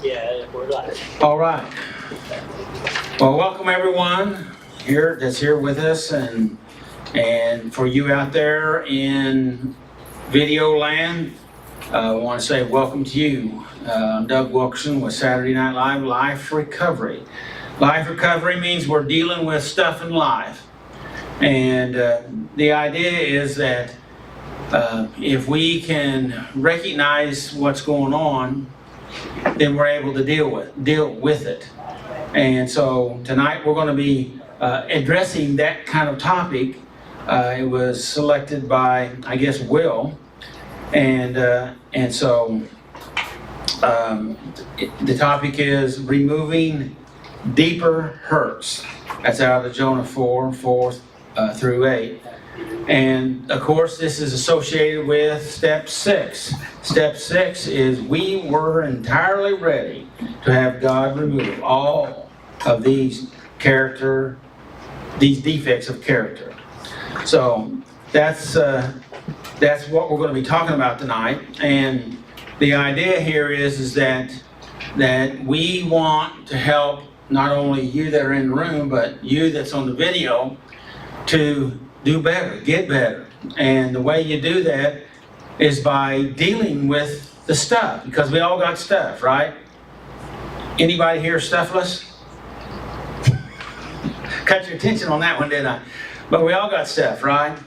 Yeah, we're live. All right. Well, welcome everyone that's here with us, and for you out there in video land, I want to say welcome to you. I'm Doug Wilkerson with Saturday Night Live Life Recovery. Life recovery means we're dealing with stuff in life, and the idea is that if we can recognize what's going on, then we're able to deal with it. And so tonight we're going to be addressing that kind of topic. It was selected by, I guess, Will, and so the topic is removing deeper hurts. That's out of Jonah 4 through 8. And of course, this is associated with step 6. Step 6 is we were entirely ready to have God remove all of these defects of character. So that's what we're going to be talking about tonight. And the idea here is that we want to help not only you that are in the room, but you that's on the video to do better, get better. And the way you do that is by dealing with the stuff, because we all got stuff, right? Anybody here stuffless? Cut your attention on that one, didn't I? But we all got stuff, right?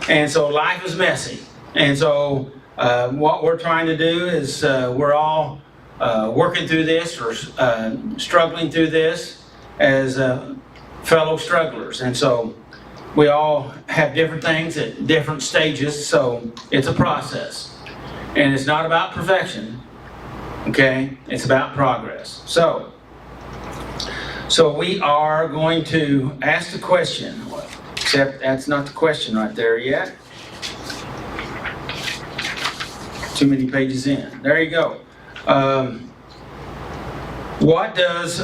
And so life is messy. And so what we're trying to do is we're all working through this or struggling through this as fellow strugglers. And so we all have different things at different stages, so it's a process. And it's not about perfection, okay? It's about progress. So we are going to ask the question, except that's not the question right there yet. Too many pages in. There you go. What does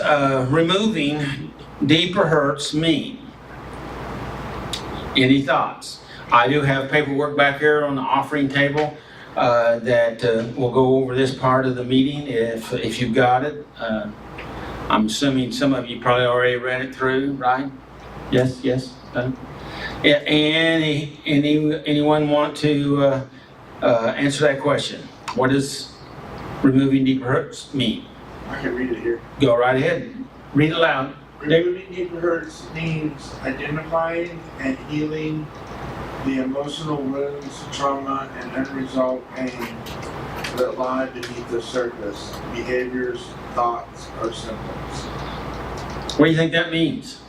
removing deeper hurts mean? Any thoughts? I do have paperwork back here on the offering table that will go over this part of the meeting if you've got it. I'm assuming some of you probably already read it through, right? Yes. Anyone want to answer that question? What does removing deeper hurts mean? I can read it here. Go right ahead. Read it loud. Removing deeper hurts means identifying and healing the emotional wounds, trauma, and unresolved pain that lie beneath the surface, behaviors, thoughts, or symptoms. What do you think that means?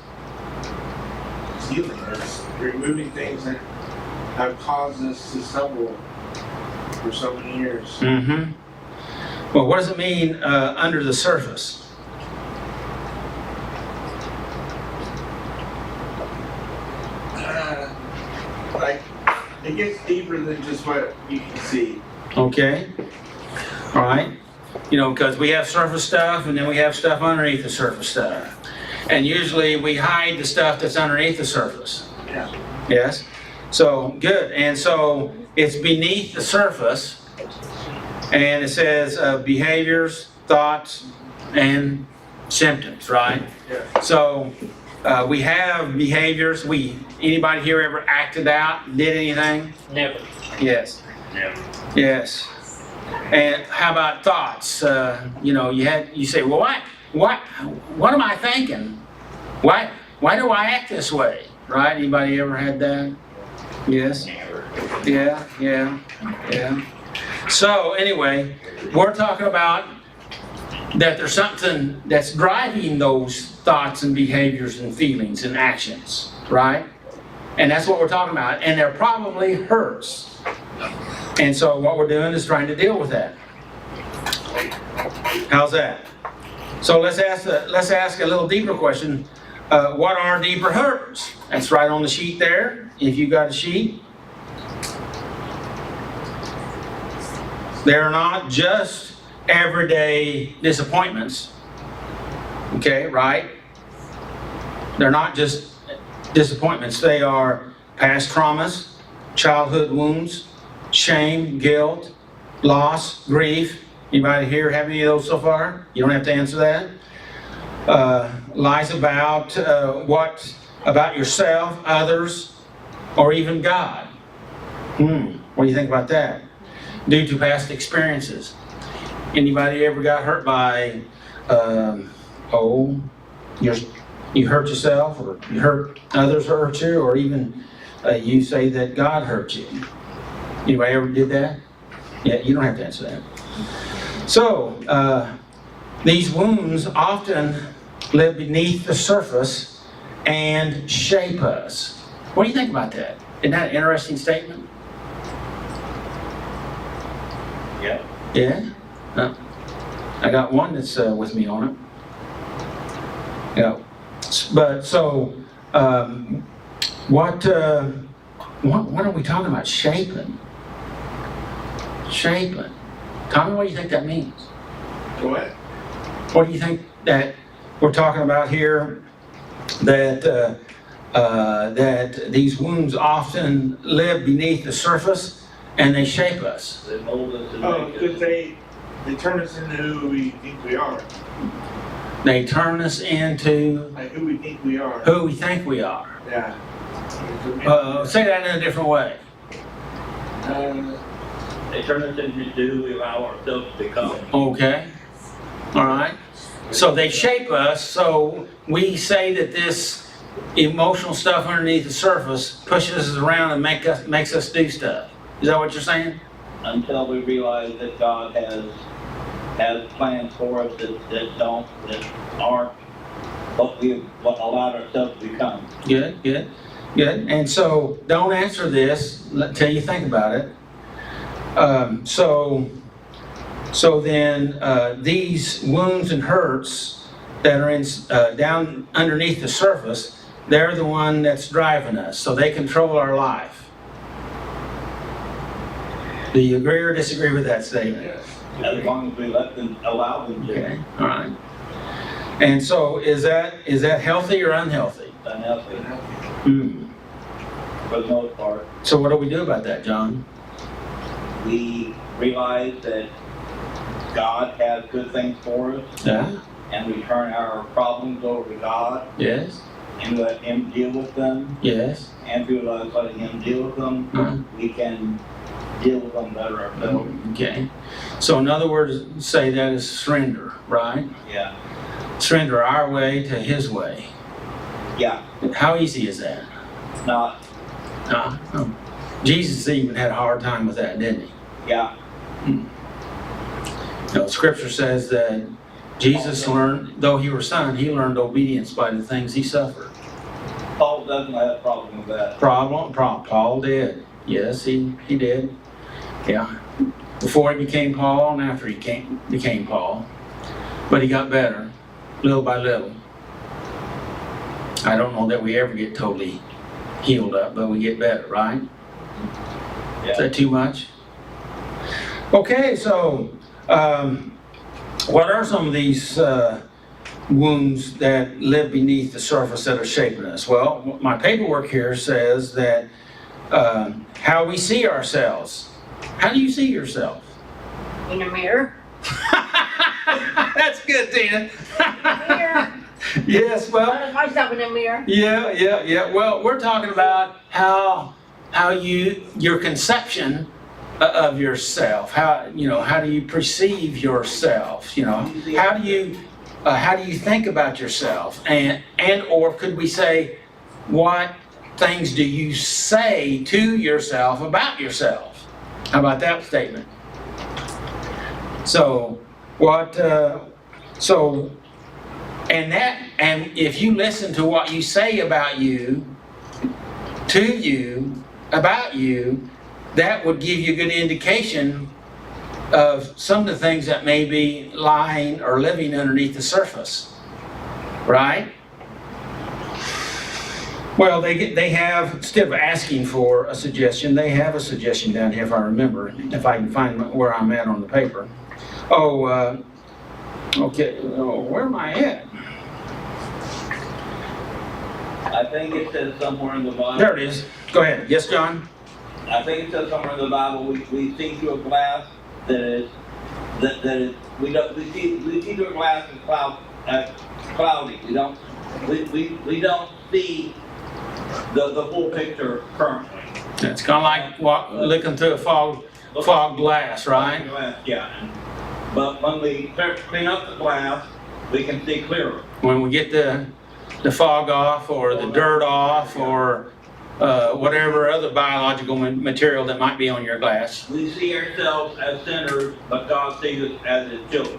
It's healing. It's removing things that have caused us to stumble for so many years. Mm-hmm. Well, what does it mean under the surface? It gets deeper than just what you can see. Okay. All right. You know, because we have surface stuff and then we have stuff underneath the surface stuff. And usually we hide the stuff that's underneath the surface. Yeah. Yes? So, good. And so it's beneath the surface. And it says behaviors, thoughts, and symptoms, right? Yeah. So we have behaviors. Anybody here ever acted out, did anything? Never. Yes. Never. Yes. And how about thoughts? You say, well, what am I thinking? Why do I act this way? Right? Anybody ever had that? Yes. Never. Yeah. So anyway, we're talking about that there's something that's driving those thoughts and behaviors and feelings and actions, right? And that's what we're talking about. And there probably hurts. And so what we're doing is trying to deal with that. How's that? So let's ask a little deeper question. What are deeper hurts? That's right on the sheet there. If you got a sheet. They're not just everyday disappointments. Okay, right? They're not just disappointments. They are past traumas, childhood wounds, shame, guilt, loss, grief, Anybody here have any of those so far? You don't have to answer that. Lies about about yourself, others, or even God. What do you think about that? Due to past experiences. Anybody ever got hurt by, you hurt yourself, or you hurt others hurt you, or even you say that God hurt you? Anybody ever did that? Yeah, you don't have to answer that. So, these wounds often live beneath the surface and shape us. What do you think about that? Isn't that an interesting statement? Yeah. Yeah? I got one that's with me on it. Yeah. But so, what are we talking about? Shaping. Shaping. Tommy, what do you think that means? What? What do you think that we're talking about here? That these wounds often live beneath the surface and they shape us. They mold us and Oh, make because us. they turn us into who we think we are. They turn us into Like who we think we are. who we think we are. Yeah. Say that in a different way. They turn us into who we allow ourselves to become. Okay. All right. So they shape us, so we say that this emotional stuff underneath the surface pushes us around and makes us do stuff. Is that what you're saying? Until we realize that God has plans for us that aren't what allowed ourselves to become. Good, good, good. And so don't answer this until you think about it. So then these wounds and hurts that are down underneath the surface, they're the one that's driving us. So they control our life. Do you agree or disagree with that statement? Yes. As long as we allow them to. Okay, all right. And so is that healthy or unhealthy? Unhealthy for the most part. So what do we do about that, John? We realize that God has good things for us, Yeah. and we turn our problems over to God Yes. and let Him deal with them. Yes. And through us letting Him deal with them, we can deal with them better ourselves. Okay. So in other words, say that is surrender, right? Yeah. Surrender our way to His way. Yeah. How easy is that? Not. No. Jesus even had a hard time with that, didn't he? Yeah. Scripture says that Jesus learned, though he was son, he learned obedience by the things he suffered. Paul doesn't have a problem with that. Paul did. Yes, he did. Yeah. Before he became Paul and after he became Paul. But he got better, little by little. I don't know that we ever get totally healed up, but we get better, right? Yeah. Is that too much? Okay, so what are some of these wounds that live beneath the surface that are shaping us? Well, my paperwork here says that how we see ourselves. How do you see yourself? In a mirror. That's good, Tina. Mirror. Yes, well. I look myself in a mirror. Yeah. Well, we're talking about how your conception of yourself. How do you perceive yourself? How do you think about yourself? And or could we say, what things do you say to yourself about yourself? How about that statement? So and if you listen to what you say about you, to you, about you, that would give you a good indication of some of the things that may be lying or living underneath the surface, right? Well, they have, instead of asking for a suggestion, they have a suggestion down here, if I remember, if I can find where I'm at on the paper. Okay, where am I at? I think it says somewhere in the Bible. There it is. Go ahead. Yes, John? I think it says somewhere in the Bible, we see through a glass that we see the glass as cloudy. We don't see the full picture currently. It's kind of like looking through a fog glass, right? Glass, yeah. But when we clean up the glass, we can see clearer. When we get the fog off, or the dirt off, or whatever other biological material that might be on your glass. We see ourselves as sinners, but God sees us as His children.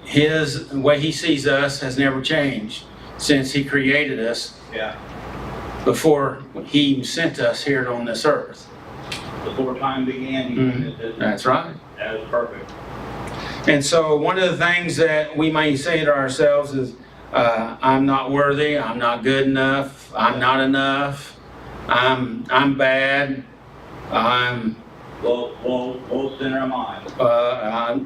His way He sees us has never changed since He created us. Yeah. Before He even sent us here on this earth. Before time began, He created us. That's right. That was perfect. And so one of the things that we may say to ourselves is, I'm not worthy, I'm not good enough, I'm not enough, I'm bad, We'll sin our mind. I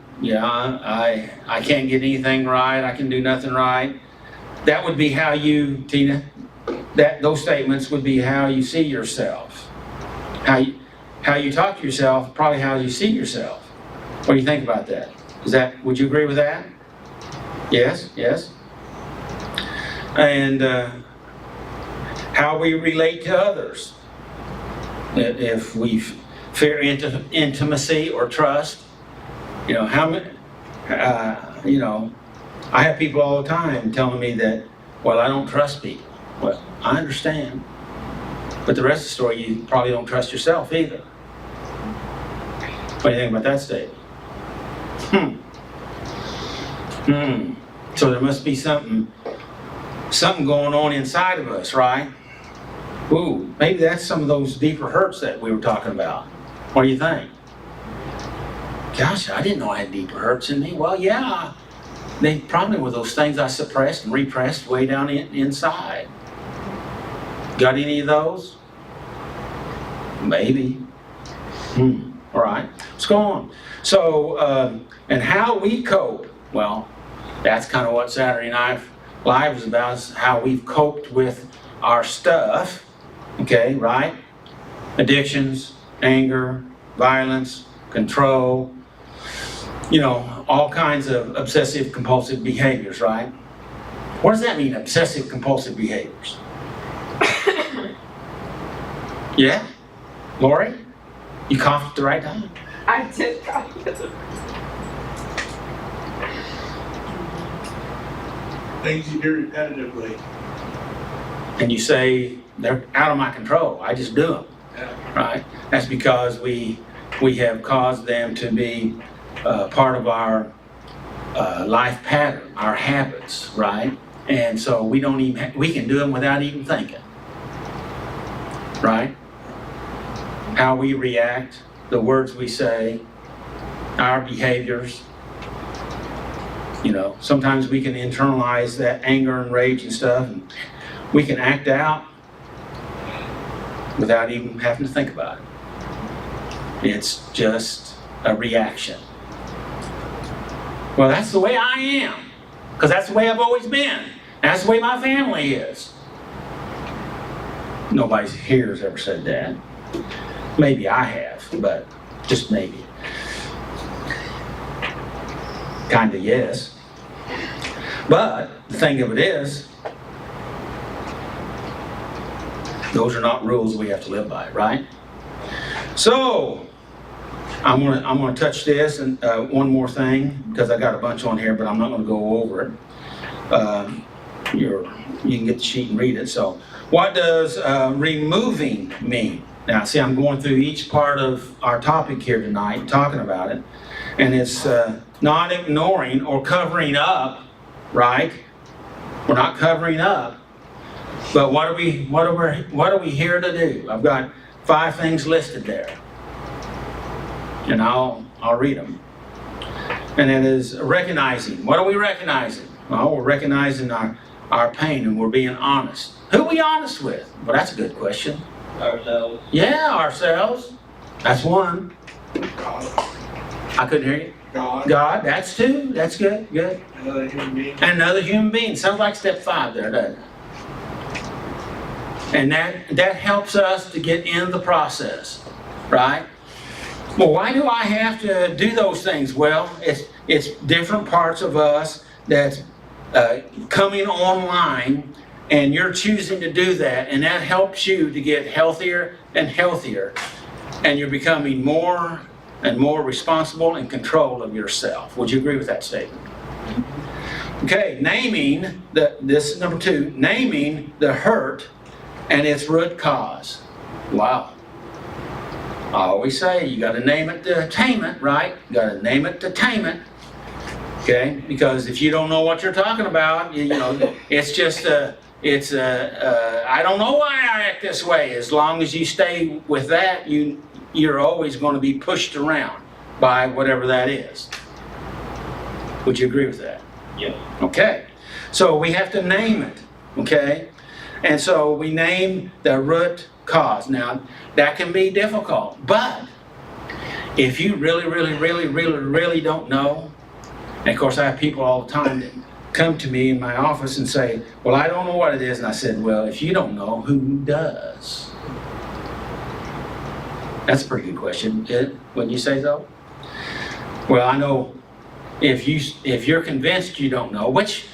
can't get anything right, I can do nothing right. That would be how you, Tina, those statements would be how you see yourself. How you talk to yourself, probably how you see yourself. What do you think about that? Would you agree with that? Yes? And how we relate to others. If we fear intimacy or trust, I have people all the time telling me that, well, I don't trust people. Well, I understand. But the rest of the story, you probably don't trust yourself either. What do you think about that statement? So there must be something going on inside of us, right? Ooh, maybe that's some of those deeper hurts that we were talking about. What do you think? Gosh, I didn't know I had deeper hurts in me. Well, yeah, they probably were those things I suppressed and repressed way down inside. Got any of those? Maybe. All right, let's go on. So, and how we cope. Well, that's kind of what Saturday Night Live is about, is how we've coped with our stuff. Okay, right? Addictions, anger, violence, control, all kinds of obsessive compulsive behaviors, right? What does that mean, obsessive compulsive behaviors? Yeah? Lori? You coughed at the right time? I did cough. Things you do repetitively. And you say, they're out of my control, I just do them, right? That's because we have caused them to be part of our life pattern, our habits, right? And so we can do them without even thinking, right? How we react, the words we say, our behaviors. Sometimes we can internalize that anger and rage and stuff, and we can act out without even having to think about it. It's just a reaction. Well, that's the way I am, because that's the way I've always been. That's the way my family is. Nobody here has ever said that. Maybe I have, but just maybe. Kinda yes. But the thing of it is, those are not rules we have to live by, right? So, I'm gonna touch this and one more thing, because I got a bunch on here, but I'm not gonna go over it. You can get the sheet and read it. So, what does removing mean? Now, see, I'm going through each part of our topic here tonight, talking about it, and it's not ignoring or covering up, right? We're not covering up, but what are we here to do? I've got 5 things listed there, and I'll read them. And it is recognizing. What are we recognizing? Well, we're recognizing our pain, and we're being honest. Who are we honest with? Well, that's a good question. Ourselves. Yeah, ourselves. That's one. God. I couldn't hear you. God, that's 2. That's good. Another human being. And another human being. Sounds like step 5 there, doesn't it? And that helps us to get in the process, right? Well, why do I have to do those things? Well, it's different parts of us that's coming online, and you're choosing to do that, and that helps you to get healthier and healthier, and you're becoming more and more responsible and control of yourself. Would you agree with that statement? Okay, this is number 2, naming the hurt and its root cause. Wow. I always say you got to name it to tame it, right? You got to name it to tame it. Okay, because if you don't know what you're talking about, you know, it's just I don't know why I act this way. As long as you stay with that, you're always going to be pushed around by whatever that is. Would you agree with that? Yes. Okay, so we have to name it. Okay, and so we name the root cause. Now that can be difficult, but if you really don't know. And of course, I have people all the time that come to me in my office and say, well, I don't know what it is. And I said, well, if you don't know, who does? That's a pretty good question, wouldn't you say so? Well, I know if you're convinced you don't know, which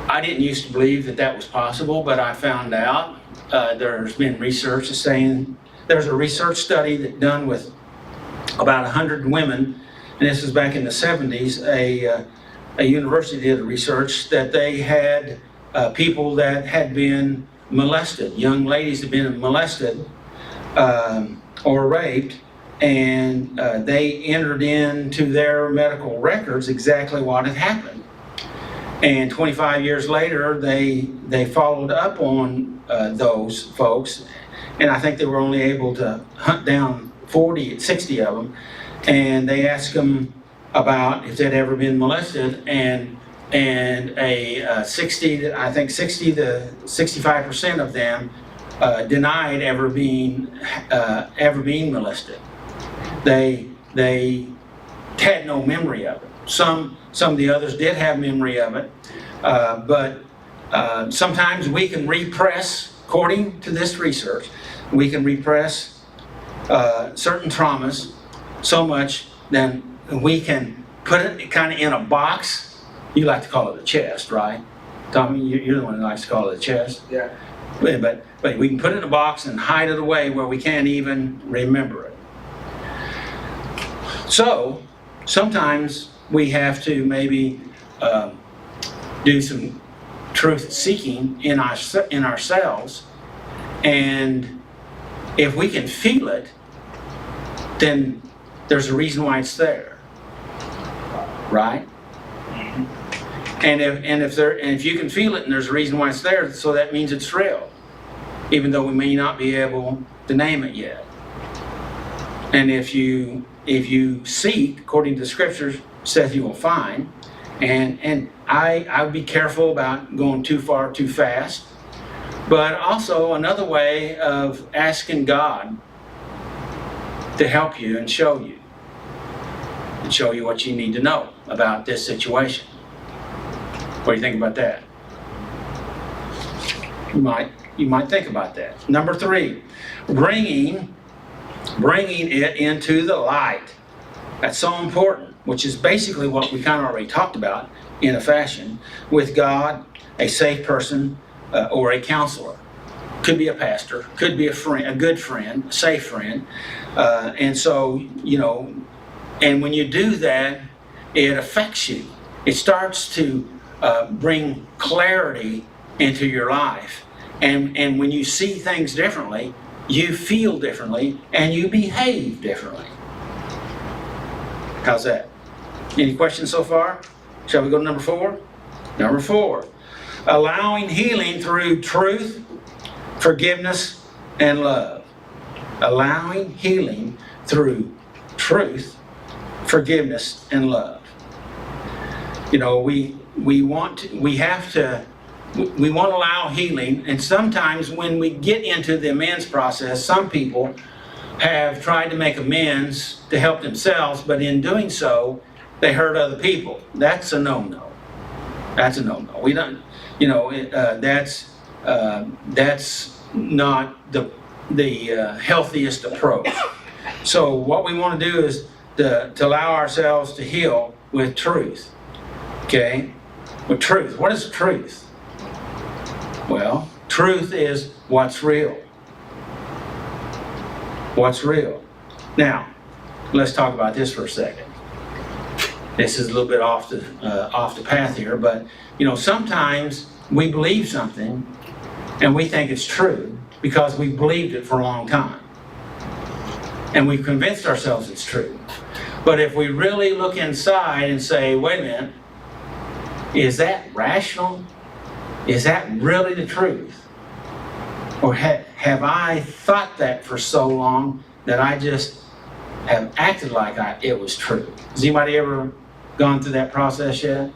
I didn't used to believe that was possible, but I found out there's been research saying, there's a research study that done with about 100 women. And this was back in the 70s, a university did a research that they had people that had been molested, young ladies had been molested or raped, and they entered into their medical records exactly what had happened. And 25 years later, they followed up on those folks, and I think they were only able to hunt down 60 of them. And they asked them about if they'd ever been molested, and I think 60 to 65% of them denied ever being molested. They had no memory of it. Some of the others did have memory of it, but sometimes we can repress, according to this research, we can repress certain traumas so much, then we can put it kind of in a box. You like to call it a chest, right? Tommy, you're the one who likes to call it a chest. Yeah. But we can put it in a box and hide it away where we can't even remember it. So sometimes we have to maybe do some truth seeking in ourselves, and if we can feel it, then there's a reason why it's there, right? And if you can feel it and there's a reason why it's there, so that means it's real, even though we may not be able to name it yet. And if you seek, according to the scriptures, says you will find. And I would be careful about going too far too fast, but also another way of asking God to help you and show you what you need to know about this situation. What do you think about that? You might think about that. Number 3, bringing it into the light. That's so important, which is basically what we kind of already talked about in a fashion with God, a safe person, or a counselor. Could be a pastor, could be a friend, a good friend, a safe friend. And so, and when you do that, it affects you. It starts to bring clarity into your life. And when you see things differently, you feel differently, and you behave differently. How's that? Any questions so far? Shall we go to number 4? Number 4, allowing healing through truth, forgiveness, and love. Allowing healing through truth, forgiveness, and love. We want to allow healing, and sometimes when we get into the amends process, some people have tried to make amends to help themselves, but in doing so, they hurt other people. That's a no-no. That's a no-no. We don't, that's not the healthiest approach. So what we want to do is to allow ourselves to heal with truth. Okay? With truth. What is truth? Well, truth is what's real. What's real. Now, let's talk about this for a second. This is a little bit off the path here, but sometimes we believe something and we think it's true because we believed it for a long time. And we've convinced ourselves it's true. But if we really look inside and say, wait a minute, is that rational? Is that really the truth? Or have I thought that for so long that I just have acted like it was true? Has anybody ever gone through that process yet?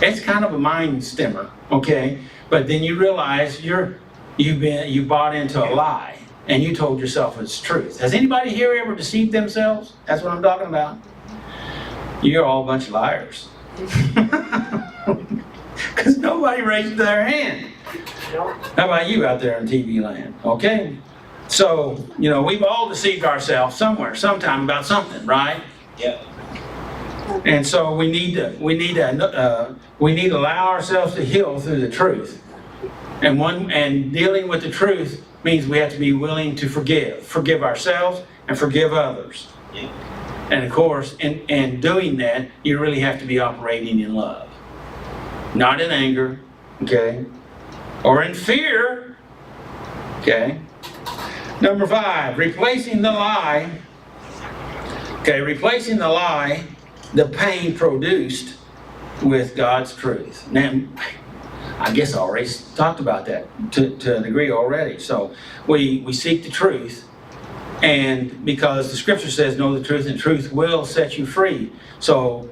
It's kind of a mind stimmer, okay? But then you realize you bought into a lie and you told yourself it's truth. Has anybody here ever deceived themselves? That's what I'm talking about. You're all a bunch of liars. Because nobody raised their hand. How about you out there in TV land? Okay? So, we've all deceived ourselves somewhere, sometime about something, right? Yeah. And so we need to allow ourselves to heal through the truth. And dealing with the truth means we have to be willing to forgive ourselves and forgive others. Yeah. And of course, in doing that, you really have to be operating in love. Not in anger, okay? Or in fear, okay? Number 5, replacing the lie. Okay, replacing the lie, the pain produced with God's truth. Now, I guess I already talked about that to a degree already. So we seek the truth, and because the scripture says know the truth and truth will set you free. So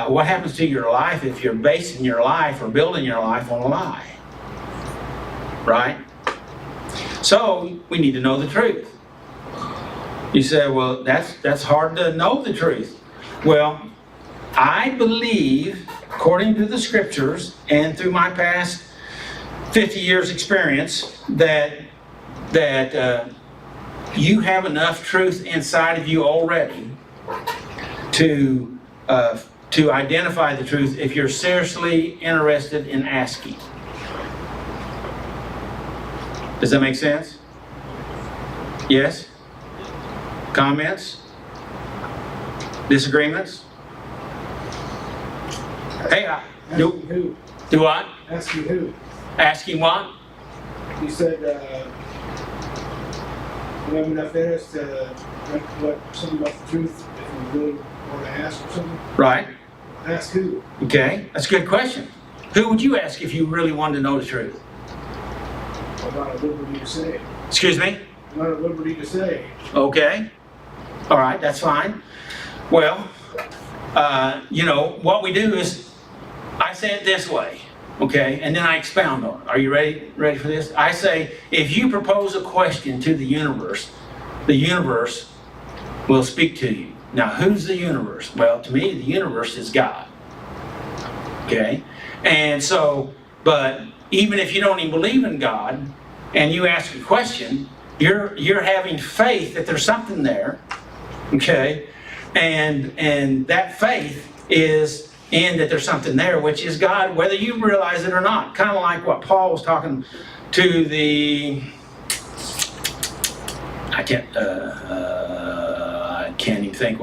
what happens to your life if you're basing your life or building your life on a lie? Right? So we need to know the truth. You say, well, that's hard to know the truth. Well, I believe, according to the scriptures and through my past 50 years experience, that you have enough truth inside of you already to identify the truth if you're seriously interested in asking. Does that make sense? Yes? Comments? Disagreements? Hey, Asking who? do what? Asking who? Asking what? You said, you have enough in us to what something about the truth if we really want to ask or something? Right. Ask who? Okay, that's a good question. Who would you ask if you really wanted to know the truth? I'm not at liberty to say. Excuse me? I'm not at liberty to say. Okay. All right, that's fine. Well, what we do is, I say it this way, okay, and then I expound on it. Are you ready for this? I say, if you propose a question to the universe will speak to you. Now, who's the universe? Well, to me, the universe is God. Okay? And so, but even if you don't even believe in God, and you ask a question, you're having faith that there's something there. Okay? And that faith is in that there's something there, which is God, whether you realize it or not. Kind of like what Paul was talking to the, I can't even think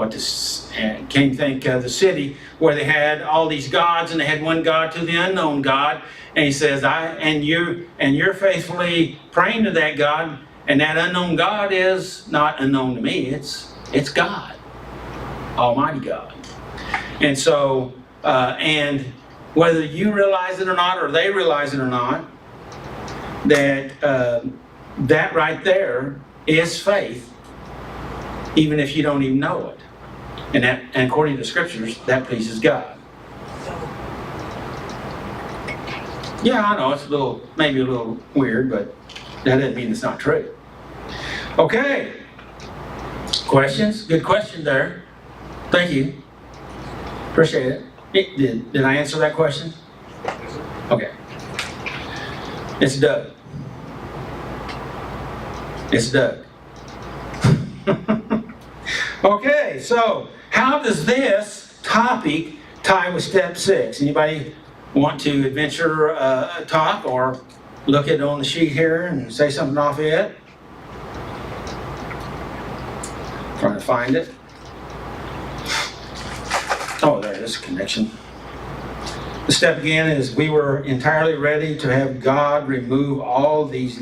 the city where they had all these gods, and they had one God to the unknown God, and he says, you're faithfully praying to that God, and that unknown God is not unknown to me. It's God, Almighty God. And so, and whether you realize it or not, or they realize it or not, that right there is faith, even if you don't even know it. And according to the scriptures, that pleases God. Yeah, I know it's maybe a little weird, but that doesn't mean it's not true. Okay. Questions? Good question there. Thank you. Appreciate it. Did I answer that question? Okay. It's Doug. It's Doug. Okay, so how does this topic tie with step 6? Anybody want to adventure a talk or look at it on the sheet here and say something off it? Trying to find it. Oh, there it is, connection. The step again is we were entirely ready to have God remove all these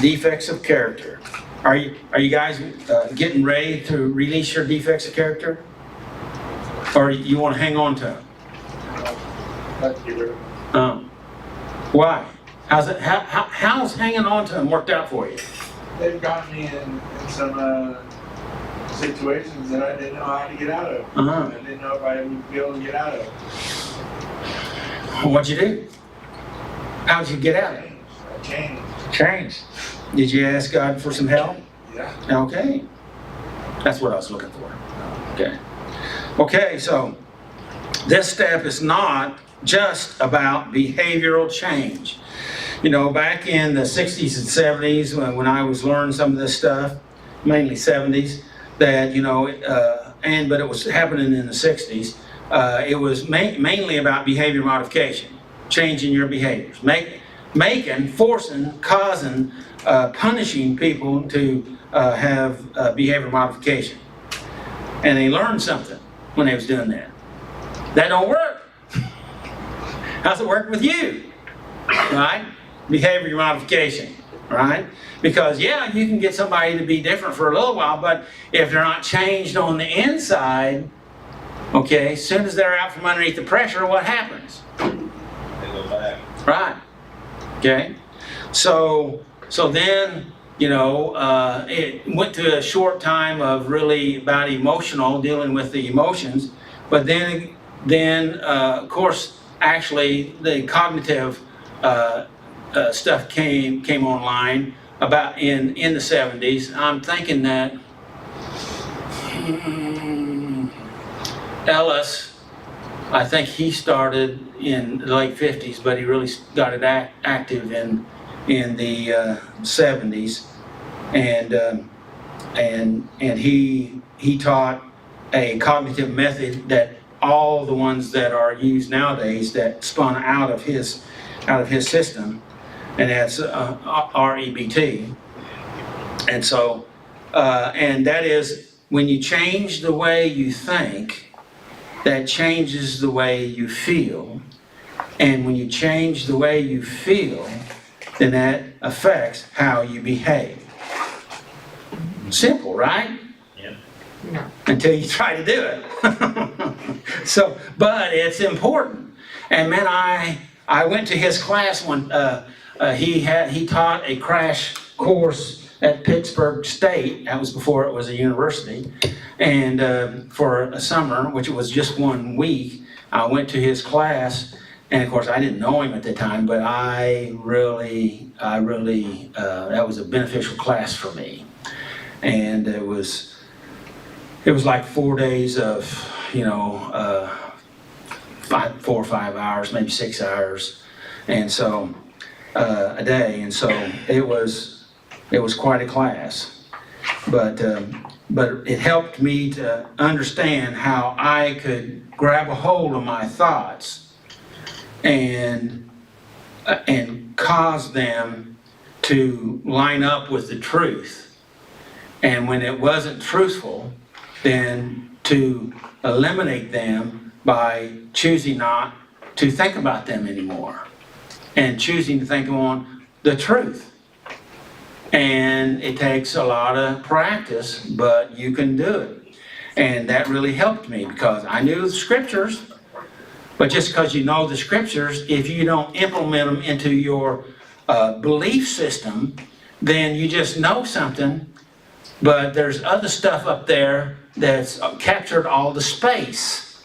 defects of character. Are you guys getting ready to release your defects of character? Or you want to hang on to them? Let's get rid of them. Why? How's hanging on to them worked out for you? They've got me in some situations that I didn't know how to get out of. Uh-huh. I didn't know if I would be able to get out of. What'd you do? How'd you get out of it? I changed. Changed. Did you ask God for some help? Yeah. Okay. That's what I was looking for. Okay. Okay, so this step is not just about behavioral change. You know, back in the 60s and 70s when I was learning some of this stuff, mainly 70s, that, you know, but it was happening in the 60s, it was mainly about behavior modification, changing your behaviors, forcing, causing, punishing people to have behavior modification. And they learned something when they was doing that. That don't work. How's it work with you? Right? Behavior modification, right? Because yeah, you can get somebody to be different for a little while, but if they're not changed on the inside, okay, as soon as they're out from underneath the pressure, what happens? They go back. Right. Okay. So then, you know, it went to a short time of really about emotional, dealing with the emotions, but then of course, actually the cognitive stuff came online about in the 70s. I'm thinking that Ellis, I think he started in the late 50s, but he really got it active in the 70s, and he taught a cognitive method that all the ones that are used nowadays that spun out of his system, and that's REBT. And so, and that is when you change the way you think, that changes the way you feel. And when you change the way you feel, then that affects how you behave. Simple, right? Yeah. No. Until you try to do it. So, but it's important. And man, I went to his class when he taught a crash course at Pittsburgh State. That was before it was a university. And for a summer, which was just 1 week, I went to his class. And of course, I didn't know him at the time, but I really, that was a beneficial class for me. And it was like 4 days of, 4 or 5 hours, maybe 6 hours, and so a day. And so it was quite a class, but it helped me to understand how I could grab a hold of my thoughts and cause them to line up with the truth. And when it wasn't truthful, then to eliminate them by choosing not to think about them anymore and choosing to think on the truth. And it takes a lot of practice, but you can do it. And that really helped me because I knew the scriptures. But just because you know the scriptures, if you don't implement them into your belief system, then you just know something, but there's other stuff up there that's captured all the space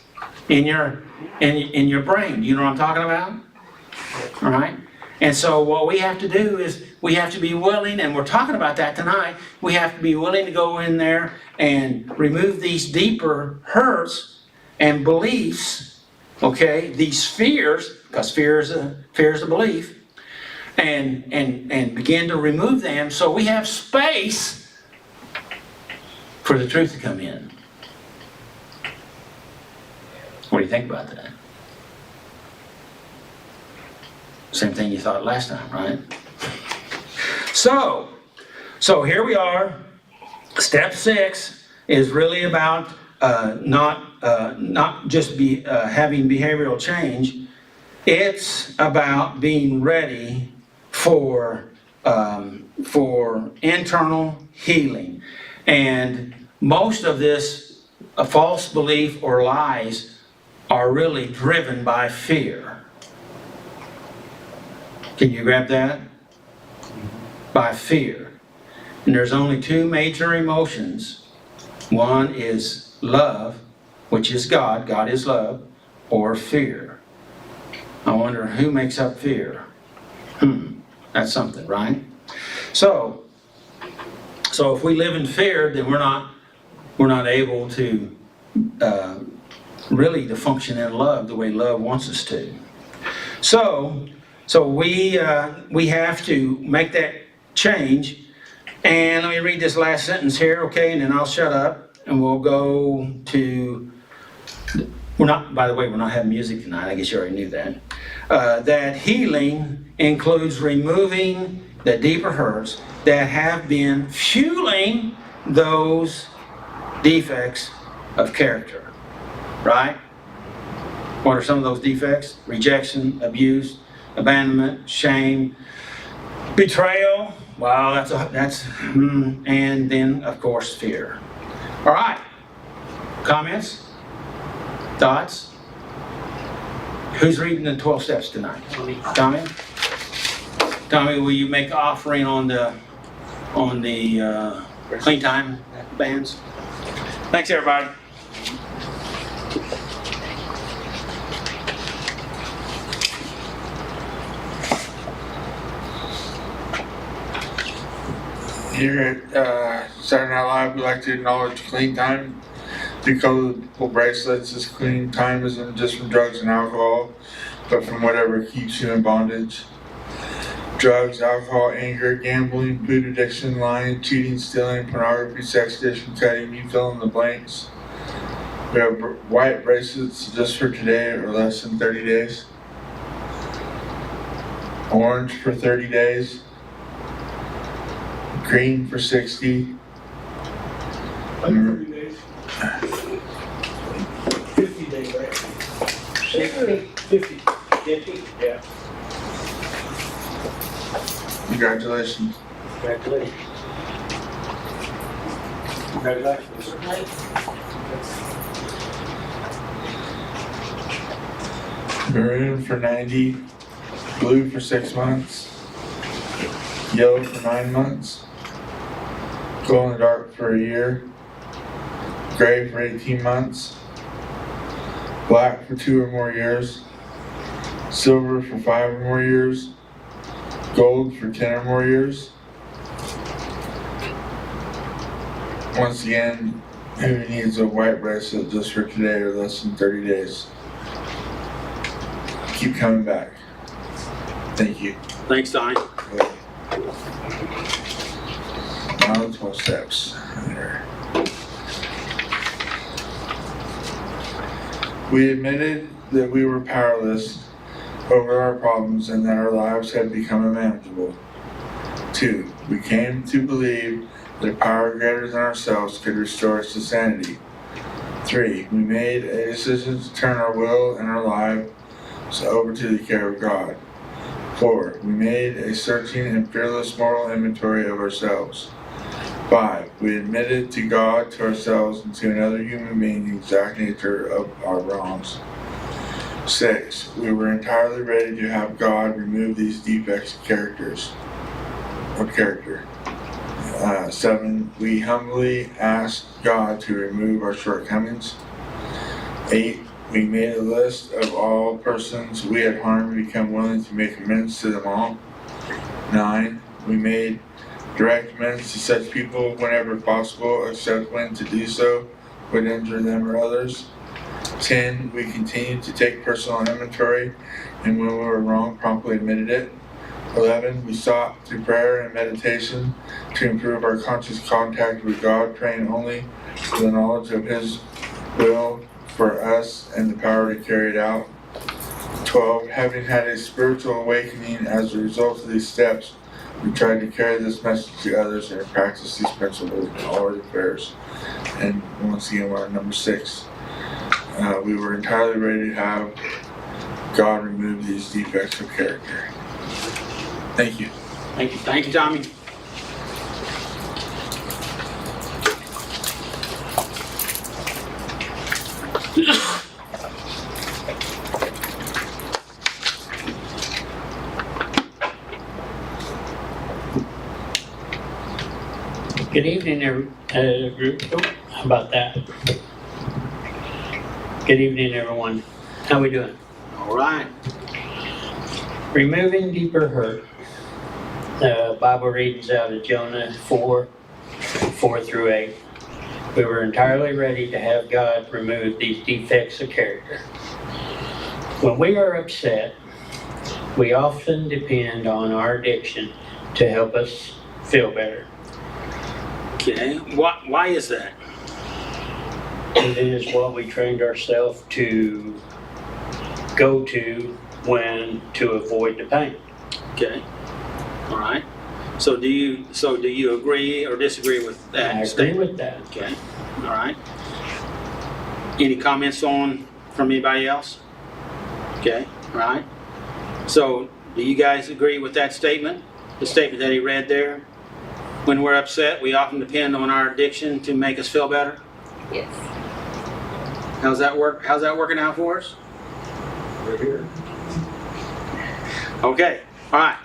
in your brain. You know what I'm talking about? All right? And so what we have to do is we have to be willing, and we're talking about that tonight, we have to be willing to go in there and remove these deeper hurts and beliefs. Okay, these fears, because fear is a belief, and begin to remove them so we have space for the truth to come in. What do you think about that? Same thing you thought last time, right? So here we are. Step 6 is really about not just having behavioral change. It's about being ready for internal healing. And most of this false belief or lies are really driven by fear. Can you grab that? By fear. And there's only 2 major emotions. One is love, which is God. God is love, or fear. I wonder who makes up fear. That's something, right? So if we live in fear, then we're not able to really to function in love the way love wants us to. So we have to make that change. And let me read this last sentence here, okay, and then I'll shut up and we'll go to. By the way, we're not having music tonight. I guess you already knew that. That healing includes removing the deeper hurts that have been fueling those defects of character. Right? What are some of those defects? Rejection, abuse, abandonment, shame, betrayal. Wow, and then of course fear. All right. Comments? Thoughts? Who's reading the 12 steps tonight? Tommy? Tommy, will you make an offering on the clean time bands? Thanks, everybody. Here at Saturday Night Live, we like to acknowledge clean time. The colorful bracelets, this clean time isn't just from drugs and alcohol, but from whatever keeps you in bondage. Drugs, alcohol, anger, gambling, food addiction, lying, cheating, stealing, pornography, sex addiction, cutting, you fill in the blanks. We have white bracelets just for today or less than 30 days. Orange for 30 days. Green for 60. 30 days. 50 days, right? 50. 50? Yeah. Congratulations. Congratulations. Maroon for 90. Blue for 6 months. Yellow for 9 months. Glow in the dark for a year. Gray for 18 months. Black for 2 or more years. Silver for 5 or more years. Gold for 10 or more years. Once again, who needs a white bracelet just for today or less than 30 days? Keep coming back. Thank you. Thanks, Donnie. Now the 12 steps. There. We admitted that we were powerless over our problems and that our lives had become unmanageable. 2. We came to believe that a power greater than ourselves could restore us to sanity. 3. We made a decision to turn our will and our lives over to the care of God. 4. We made a searching and fearless moral inventory of ourselves. 5. We admitted to God, to ourselves, and to another human being the exact nature of our wrongs. 6. We were entirely ready to have God remove these defects of character. 7. We humbly asked God to remove our shortcomings. 8. We made a list of all persons we had harmed and become willing to make amends to them all. 9. We made direct amends to such people whenever possible, except when to do so would injure them or others. 10. We continued to take personal inventory, and when we were wrong, promptly admitted it. 11, we sought through prayer and meditation to improve our conscious contact with God, praying only for the knowledge of His will for us and the power to carry it out. 12, having had a spiritual awakening as a result of these steps, we tried to carry this message to others and practice these principles in all our affairs. And once again, we're on number 6. We were entirely ready to have God remove these defects of character. Thank you. Thank you. Thank you, Tommy. Good evening, group. Oh, how about that? Good evening, everyone. How we doing? All right. Removing deeper hurt. Bible readings out of Jonah 4:4-8. We were entirely ready to have God remove these defects of character. When we are upset, we often depend on our addiction to help us feel better. Okay. Why is that? It is what we trained ourselves to go to when to avoid the pain. Okay. All right. So do you agree or disagree with that I agree statement? with that. Okay. All right. Any comments from anybody else? Okay. All right. So do you guys agree with that statement? The statement that he read there? When we're upset, we often depend on our addiction to make us feel better. Yes. How's that work? How's that working out for us? Right here. Okay. All right.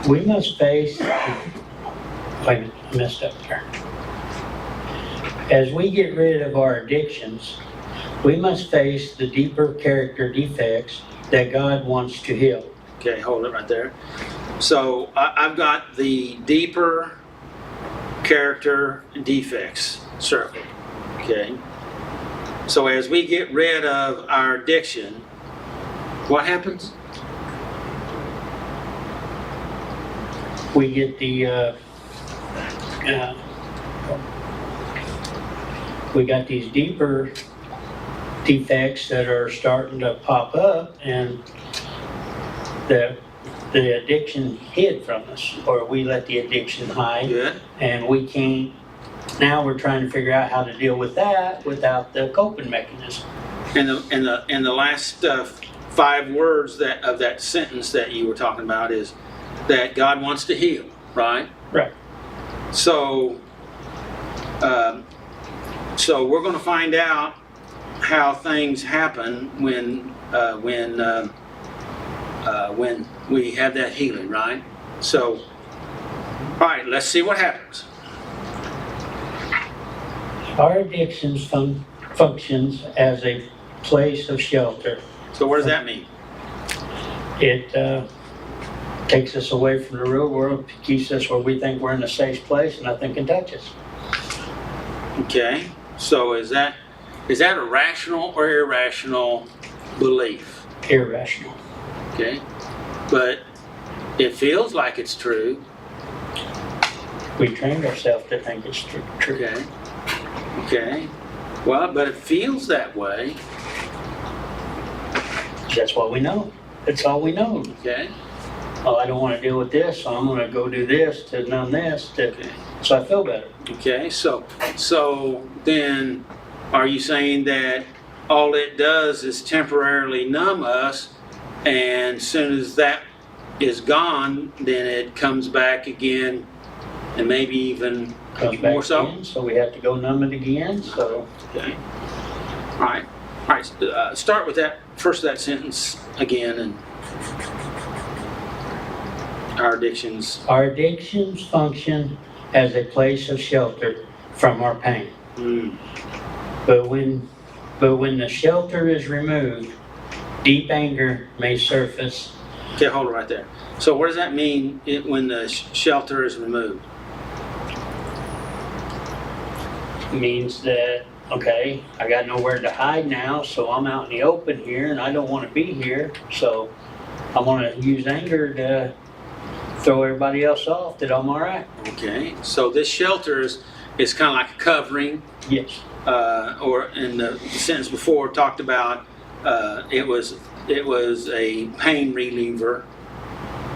We must face, wait a minute, I messed up there. As we get rid of our addictions, we must face the deeper character defects that God wants to heal. Okay, hold it right there. So I've got the deeper character defects circled. Okay. So as we get rid of our addiction, what happens? We get we got these deeper defects that are starting to pop up, and the addiction hid from us, or we let the addiction hide. Good. And we can't, now we're trying to figure out how to deal with that without the coping mechanism. And the last 5 words of that sentence that you were talking about is that God wants to heal, right? Right. So we're going to find out how things happen when we have that healing, right? So, all right, let's see what happens. Our addictions functions as a place of shelter. So what does that mean? It takes us away from the real world, keeps us where we think we're in a safe place and nothing can touch us. Okay, so is that a rational or irrational belief? Irrational. Okay, but it feels like it's true. We trained ourselves to think it's true. Okay, okay. Well, but it feels that way. That's what we know. That's all we know. Okay, Oh, I don't want to deal with this, so I'm going to go do this to numb this, so I feel better. okay. So then, are you saying that all it does is temporarily numb us, and as soon as that is gone, then it comes back again, and maybe even Comes back more so? again, so we have to go numb it again. So Okay. All right. Start with that sentence again, and our addictions. our addictions function as a place of shelter from our pain. Mm. But when the shelter is removed, deep anger may surface. Okay, hold it right there. So what does that mean when the shelter is removed? Means that, okay, I got nowhere to hide now, so I'm out in the open here and I don't want to be here. So I'm gonna use anger to throw everybody else off that I'm all right. Okay, so this shelter is kind of like a covering, Yes, or in the sentence before talked about it was a pain reliever,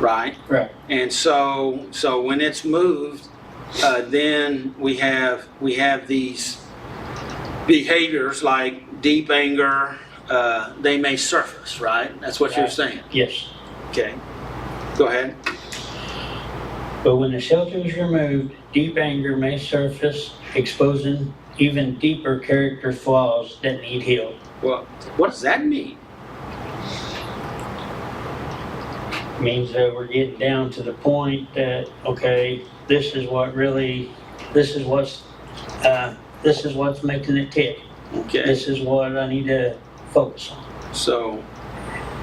right? right. And so when it's moved, then we have these behaviors like deep anger. They may surface, right? That's what you're Right. saying. Yes. Okay, go ahead. But when the shelter is removed, deep anger may surface, exposing even deeper character flaws that need healed. Well, what does that mean? Means that we're getting down to the point that, okay, this is what's making it tick. Okay. This is what I need to focus on.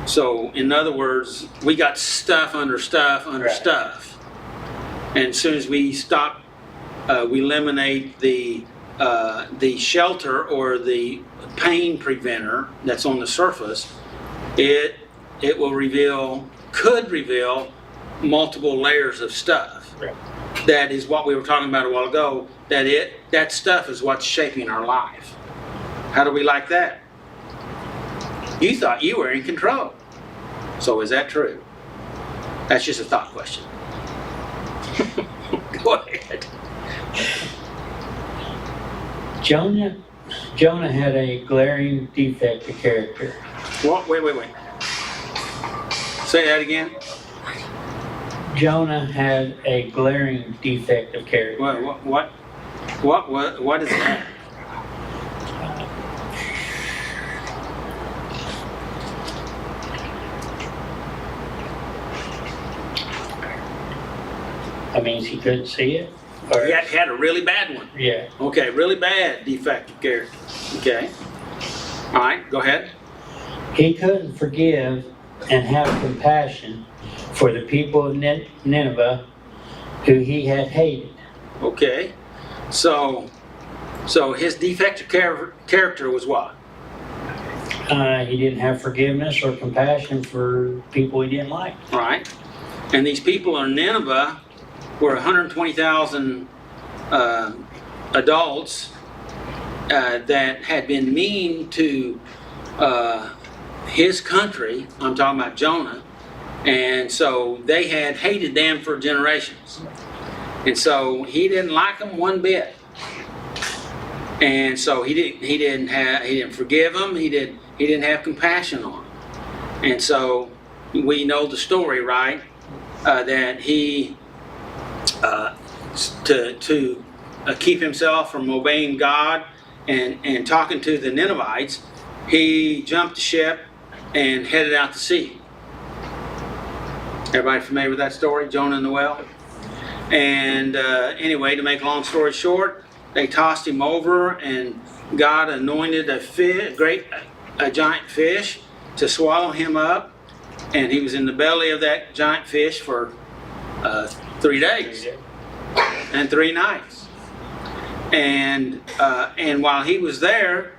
So in other words, we got stuff under stuff under Right. stuff. And as soon as we stop, we eliminate the shelter or the pain preventer that's on the surface, it could reveal multiple layers of stuff. Right. That is what we were talking about a while ago, that stuff is what's shaping our life. How do we like that? You thought you were in control. So is that true? That's just a thought question. Go ahead. Jonah had a glaring defect of character. What? Wait. Say that again. Jonah had a glaring defect of character. What is that? That means he couldn't see it? Or, He had a really bad one. yeah. Okay, really bad defective character. Okay. All right, go ahead. He couldn't forgive and have compassion for the people of Nineveh who he had hated. Okay. So his defective character was what? He didn't have forgiveness or compassion for people he didn't like. All right. And these people in Nineveh were 120,000 adults that had been mean to his country. I'm talking about Jonah. And so they had hated them for generations. And so he didn't like them one bit. And so he didn't forgive them. He didn't have compassion on them. And so we know the story, right? That he to keep himself from obeying God and talking to the Ninevites, he jumped the ship and headed out to sea. Everybody familiar with that story, Jonah and the whale? And anyway, to make a long story short, they tossed him over, and God anointed a giant fish to swallow him up, and he was in the belly of that giant fish for 3 days and 3 nights. And while he was there,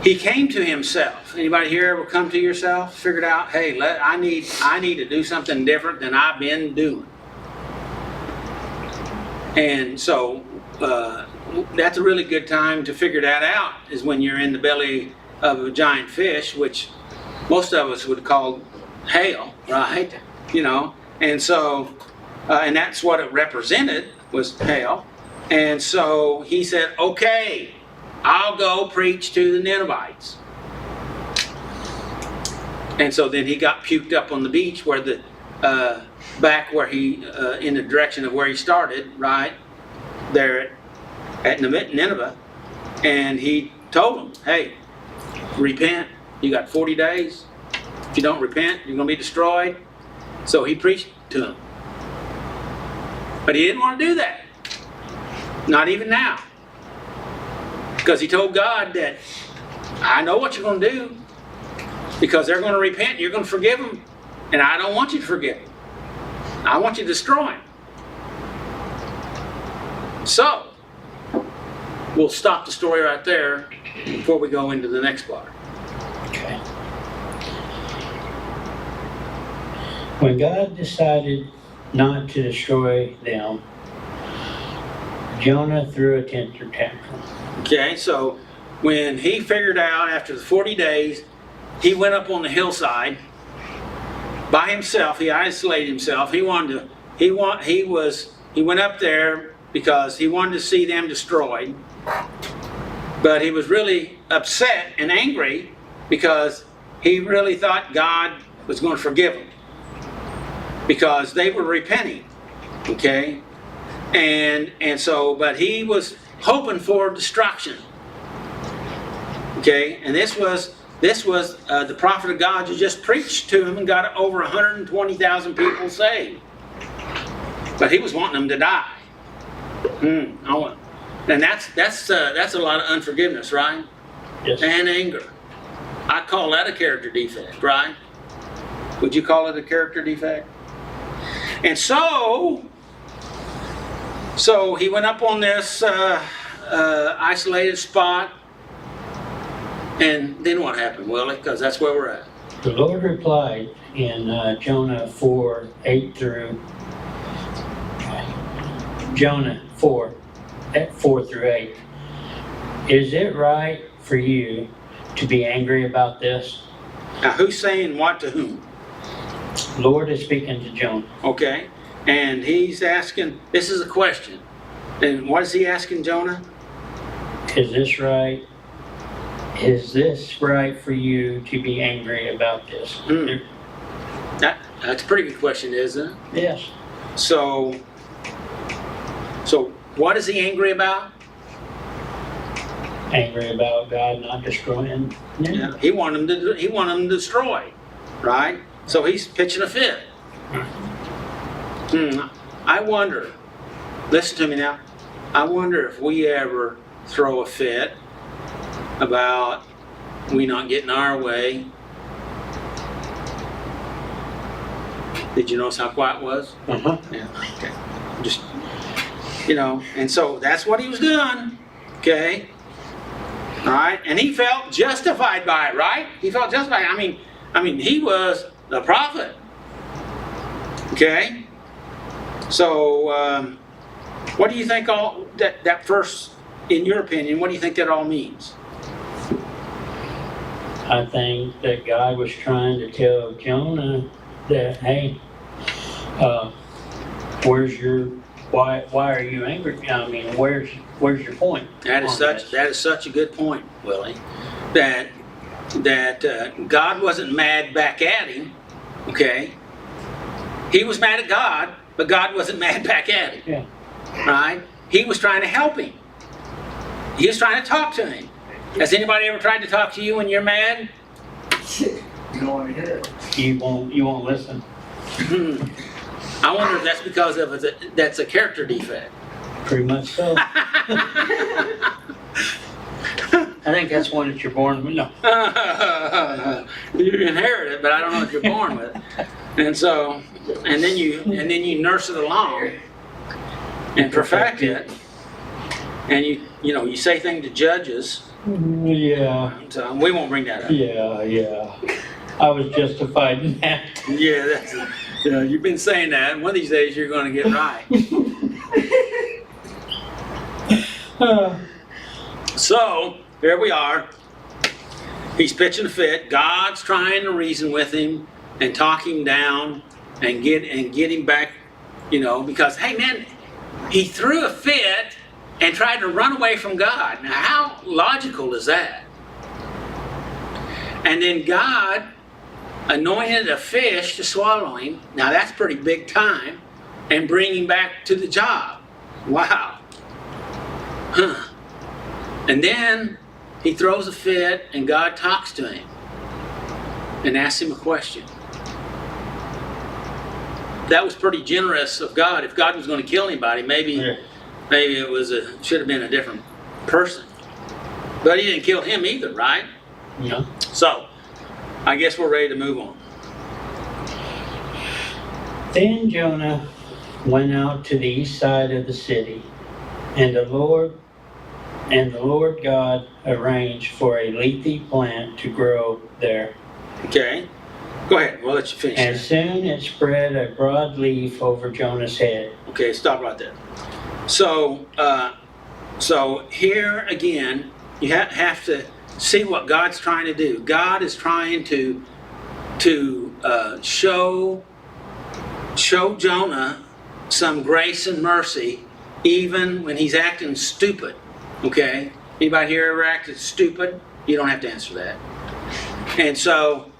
he came to himself. Anybody here ever come to yourself? Figured out, hey, I need to do something different than I've been doing. And so that's a really good time to figure that out, is when you're in the belly of a giant fish, which most of us would call hell, right? You know, and so, and that's what it represented, was hell. And so he said, okay, I'll go preach to the Ninevites. And so then he got puked up on the beach where the, back where he, in the direction of where he started, right, there at Nineveh. And he told them, hey, repent, you got 40 days. If you don't repent, you're going to be destroyed. So he preached to them. But he didn't want to do that. Not even now. Because he told God that, I know what you're going to do. Because they're going to repent, you're going to forgive them. And I don't want you to forgive them. I want you to destroy them. So, we'll stop the story right there before we go into the next part. Okay. When God decided not to destroy them, Jonah threw a temper tantrum. Okay, so when he figured out after the 40 days, he went up on the hillside by himself. He isolated himself. He went up there because he wanted to see them destroyed. But he was really upset and angry because he really thought God was going to forgive them because they were repenting. Okay, and so, but he was hoping for destruction. Okay, and this was the prophet of God who just preached to him and got over 120,000 people saved. But he was wanting them to die. And that's a lot of unforgiveness, right? Yes. And anger. I call that a character defect, right? Would you call it a character defect? And so he went up on this isolated spot. And then what happened, Willie? Because that's where we're at. The Lord replied in Jonah 4, 8 through Jonah 4 through 8. Is it right for you to be angry about this? Now, who's saying what to whom? Lord is speaking to Jonah. Okay. And he's asking, this is a question. And what is he asking Jonah? Is this right? Is this right for you to be angry about this? That's a pretty good question, isn't it? Yes. So what is he angry about? Angry about God not destroying them. Yeah. He wanted them destroyed, right? So he's pitching a fit. I wonder, listen to me now, I wonder if we ever throw a fit about we not getting our way. Did you notice how quiet it was? Uh-huh. Yeah, okay. Just, and so that's what he was doing, okay? All right, and he felt justified by it, right? He felt justified. I mean, he was the prophet, okay? So, what do you think all that verse, in your opinion, what do you think that all means? I think that God was trying to tell Jonah that, hey, why are you angry? I mean, where's your point? That is such a good point, Willie. That God wasn't mad back at him, okay? He was mad at God, but God wasn't mad back at him. Yeah. Right? He was trying to help him. He was trying to talk to him. Has anybody ever tried to talk to you when you're mad? You don't want to hear it. You won't listen. I wonder if that's because that's a character defect. Pretty much so. I think that's one that you're born with. No. You inherit it, but I don't know if you're born with it. And so, and then you nurse it along and perfect it. And you say things to judges. Yeah. So we won't bring that up. Yeah. I was justified in that. Yeah, you've been saying that. One of these days you're going to get right. So, here we are. He's pitching a fit. God's trying to reason with him and talk him down and get him back, because, hey man, he threw a fit and tried to run away from God. Now, how logical is that? And then God anointed a fish to swallow him. Now, that's pretty big time. And bring him back to the job. Wow. Huh. And then he throws a fit and God talks to him and asks him a question. That was pretty generous of God. If God was going to kill anybody, maybe it should have been a different person. But he didn't kill him either, right? No. So, I guess we're ready to move on. Then Jonah went out to the east side of the city, and the Lord God arranged for a leafy plant to grow there. Okay. Go ahead, we'll let you finish. And soon it spread a broad leaf over Jonah's head. Okay, stop right there. So, so here again, you have to see what God's trying to do. God is trying to show Jonah some grace and mercy, even when he's acting stupid. Okay, anybody here ever acted stupid? You don't have to answer that. And so,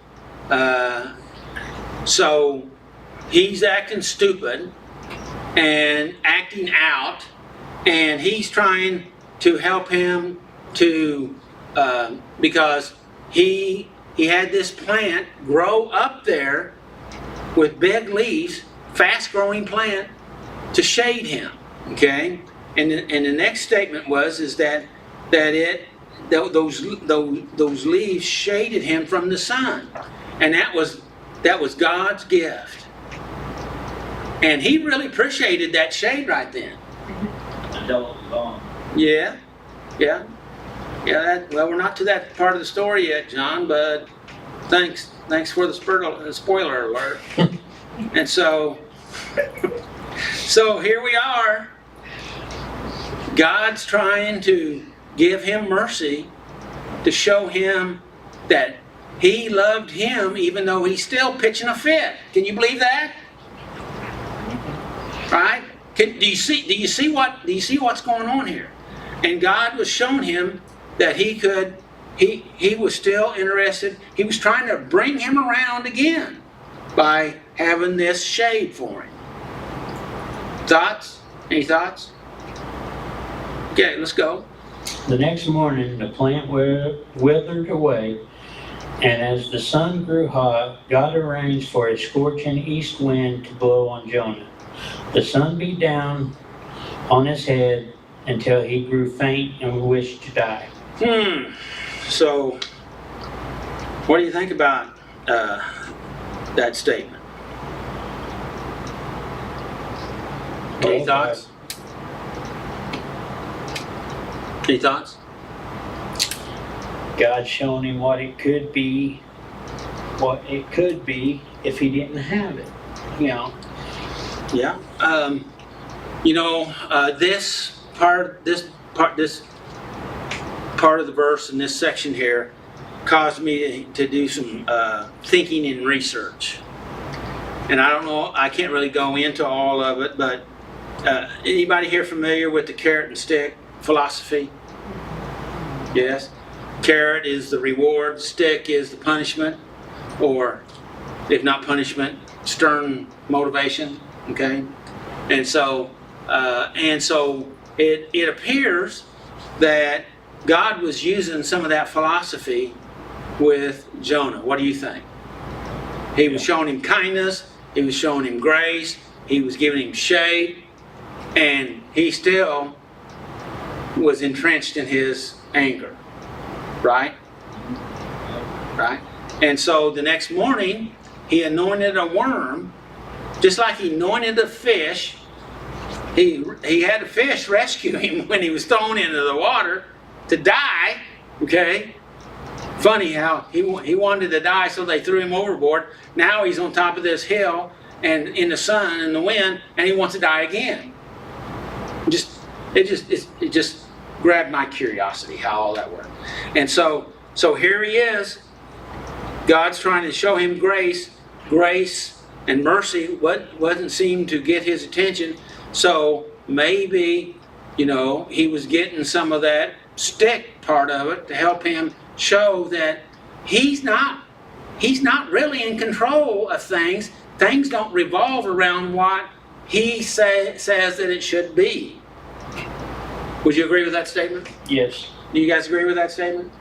so he's acting stupid and acting out, and he's trying to help him to, because he had this plant grow up there with big leaves, fast growing plant to shade him. Okay, and the next statement is that those leaves shaded him from the sun, and that was God's gift, and he really appreciated that shade right then. Until it was gone. Yeah. Well, we're not to that part of the story yet, John, but thanks for the spoiler alert. And so here we are. God's trying to give him mercy to show him that he loved him even though he's still pitching a fit. Can you believe that? Right? Do you see what's going on here? And God was showing him that he was still interested. He was trying to bring him around again by having this shade for him. Thoughts? Any thoughts? Okay, let's go. The next morning, the plant withered away, and as the sun grew hot, God arranged for a scorching east wind to blow on Jonah. The sun beat down on his head until he grew faint and wished to die. So, what do you think about that statement? Any thoughts? Any thoughts? God showing him what it could be if he didn't have it. You know. Yeah. This part of the verse in this section here caused me to do some thinking and research. And I don't know, I can't really go into all of it, but anybody here familiar with the carrot and stick philosophy? Yes? Carrot is the reward, stick is the punishment, or if not punishment, stern motivation. Okay? And so it appears that God was using some of that philosophy with Jonah. What do you think? He was showing him kindness, he was showing him grace, he was giving him shade, and he still was entrenched in his anger. Right? Right? And so the next morning, he anointed a worm, just like he anointed a fish. He had a fish rescue him when he was thrown into the water to die. Okay? Funny how he wanted to die, so they threw him overboard. Now he's on top of this hill and in the sun and the wind, and he wants to die again. It just grabbed my curiosity how all that worked. And so here he is. God's trying to show him grace and mercy wasn't seem to get his attention. So maybe, he was getting some of that stick part of it to help him show that he's not really in control of things. Things don't revolve around what he says that it should be. Would you agree with that statement? Yes. Do you guys agree with that statement?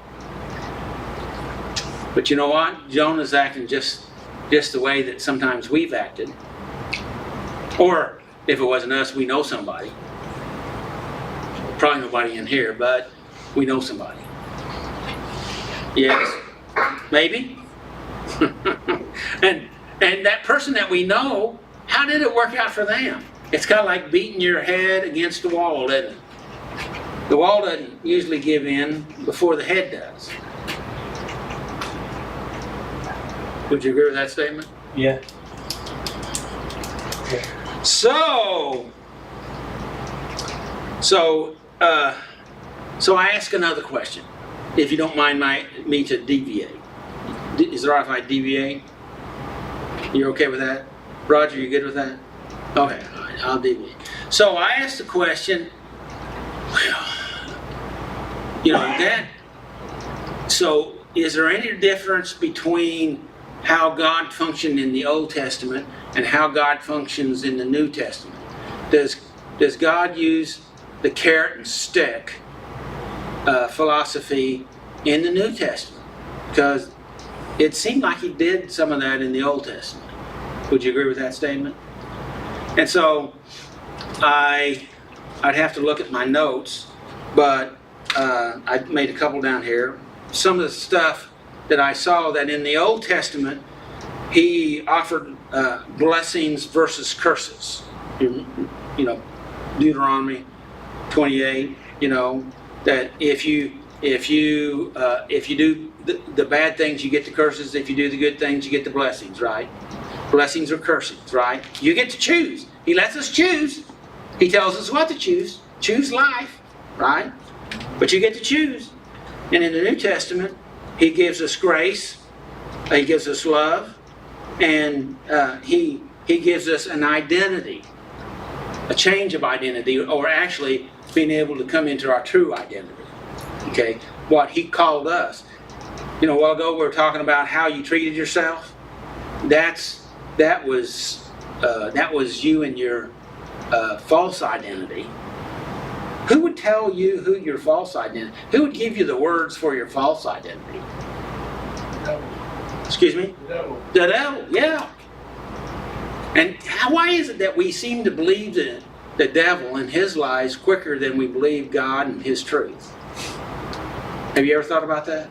But you know what? Jonah's acting just the way that sometimes we've acted. Or if it wasn't us, we know somebody. Probably nobody in here, but we know somebody. Yes? Maybe? And that person that we know, how did it work out for them? It's kind of like beating your head against the wall, isn't it? The wall doesn't usually give in before the head does. Would you agree with that statement? Yeah. So I ask another question, if you don't mind me to deviate. Is it all right if I deviate? You're okay with that? Roger, you good with that? Okay, all right, I'll deviate. So I asked the question, so is there any difference between how God functioned in the Old Testament and how God functions in the New Testament? Does God use the carrot and stick philosophy in the New Testament? Because it seemed like he did some of that in the Old Testament. Would you agree with that statement? And so I'd have to look at my notes, but I made a couple down here. Some of the stuff that I saw that in the Old Testament, he offered blessings versus curses. Deuteronomy 28, that if you do the bad things, you get the curses. If you do the good things, you get the blessings, right? Blessings or cursings, right? You get to choose. He lets us choose. He tells us what to choose. Choose life, right? But you get to choose. And in the New Testament, he gives us grace. He gives us love. And he gives us an identity. A change of identity, or actually being able to come into our true identity. Okay? What he called us. A while ago we were talking about how you treated yourself. That was you and your false identity. Who would tell you who your false identity? Who would give you the words for your false identity? Excuse me? The devil, yeah. And why is it that we seem to believe the devil and his lies quicker than we believe God and his truth? Have you ever thought about that?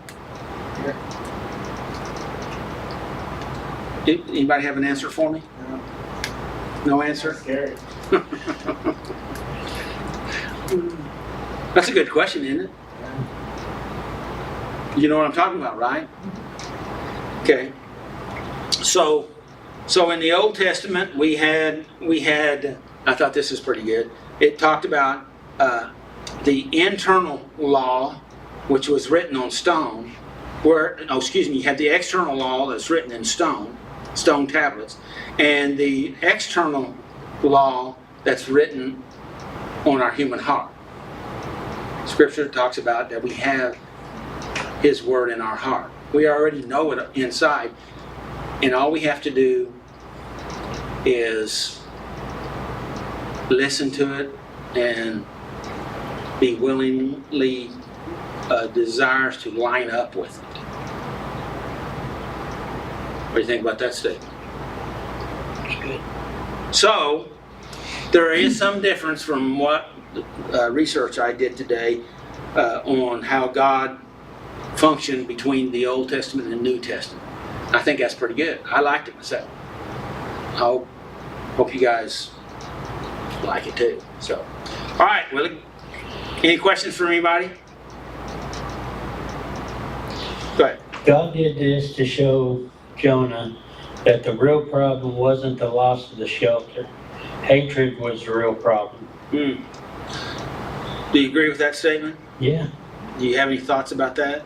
Yeah. Anybody have an answer for me? No answer? Scary. That's a good question, isn't it? You know what I'm talking about, right? Okay. So in the Old Testament, we had. I thought this was pretty good. It talked about the internal law, which was written on stone. You had the external law that's written in stone tablets, and the external law that's written on our human heart. Scripture talks about that we have His Word in our heart. We already know it inside, and all we have to do is listen to it and be willingly desires to line up with it. What do you think about that statement? That's good. So, there is some difference from what research I did today on how God functioned between the Old Testament and the New Testament. I think that's pretty good. I liked it myself. I hope you guys like it too. So, all right, Willie. Any questions from anybody? Go ahead. God did this to show Jonah that the real problem wasn't the loss of the shelter. Hatred was the real problem. Do you agree with that statement? Yeah. Do you have any thoughts about that?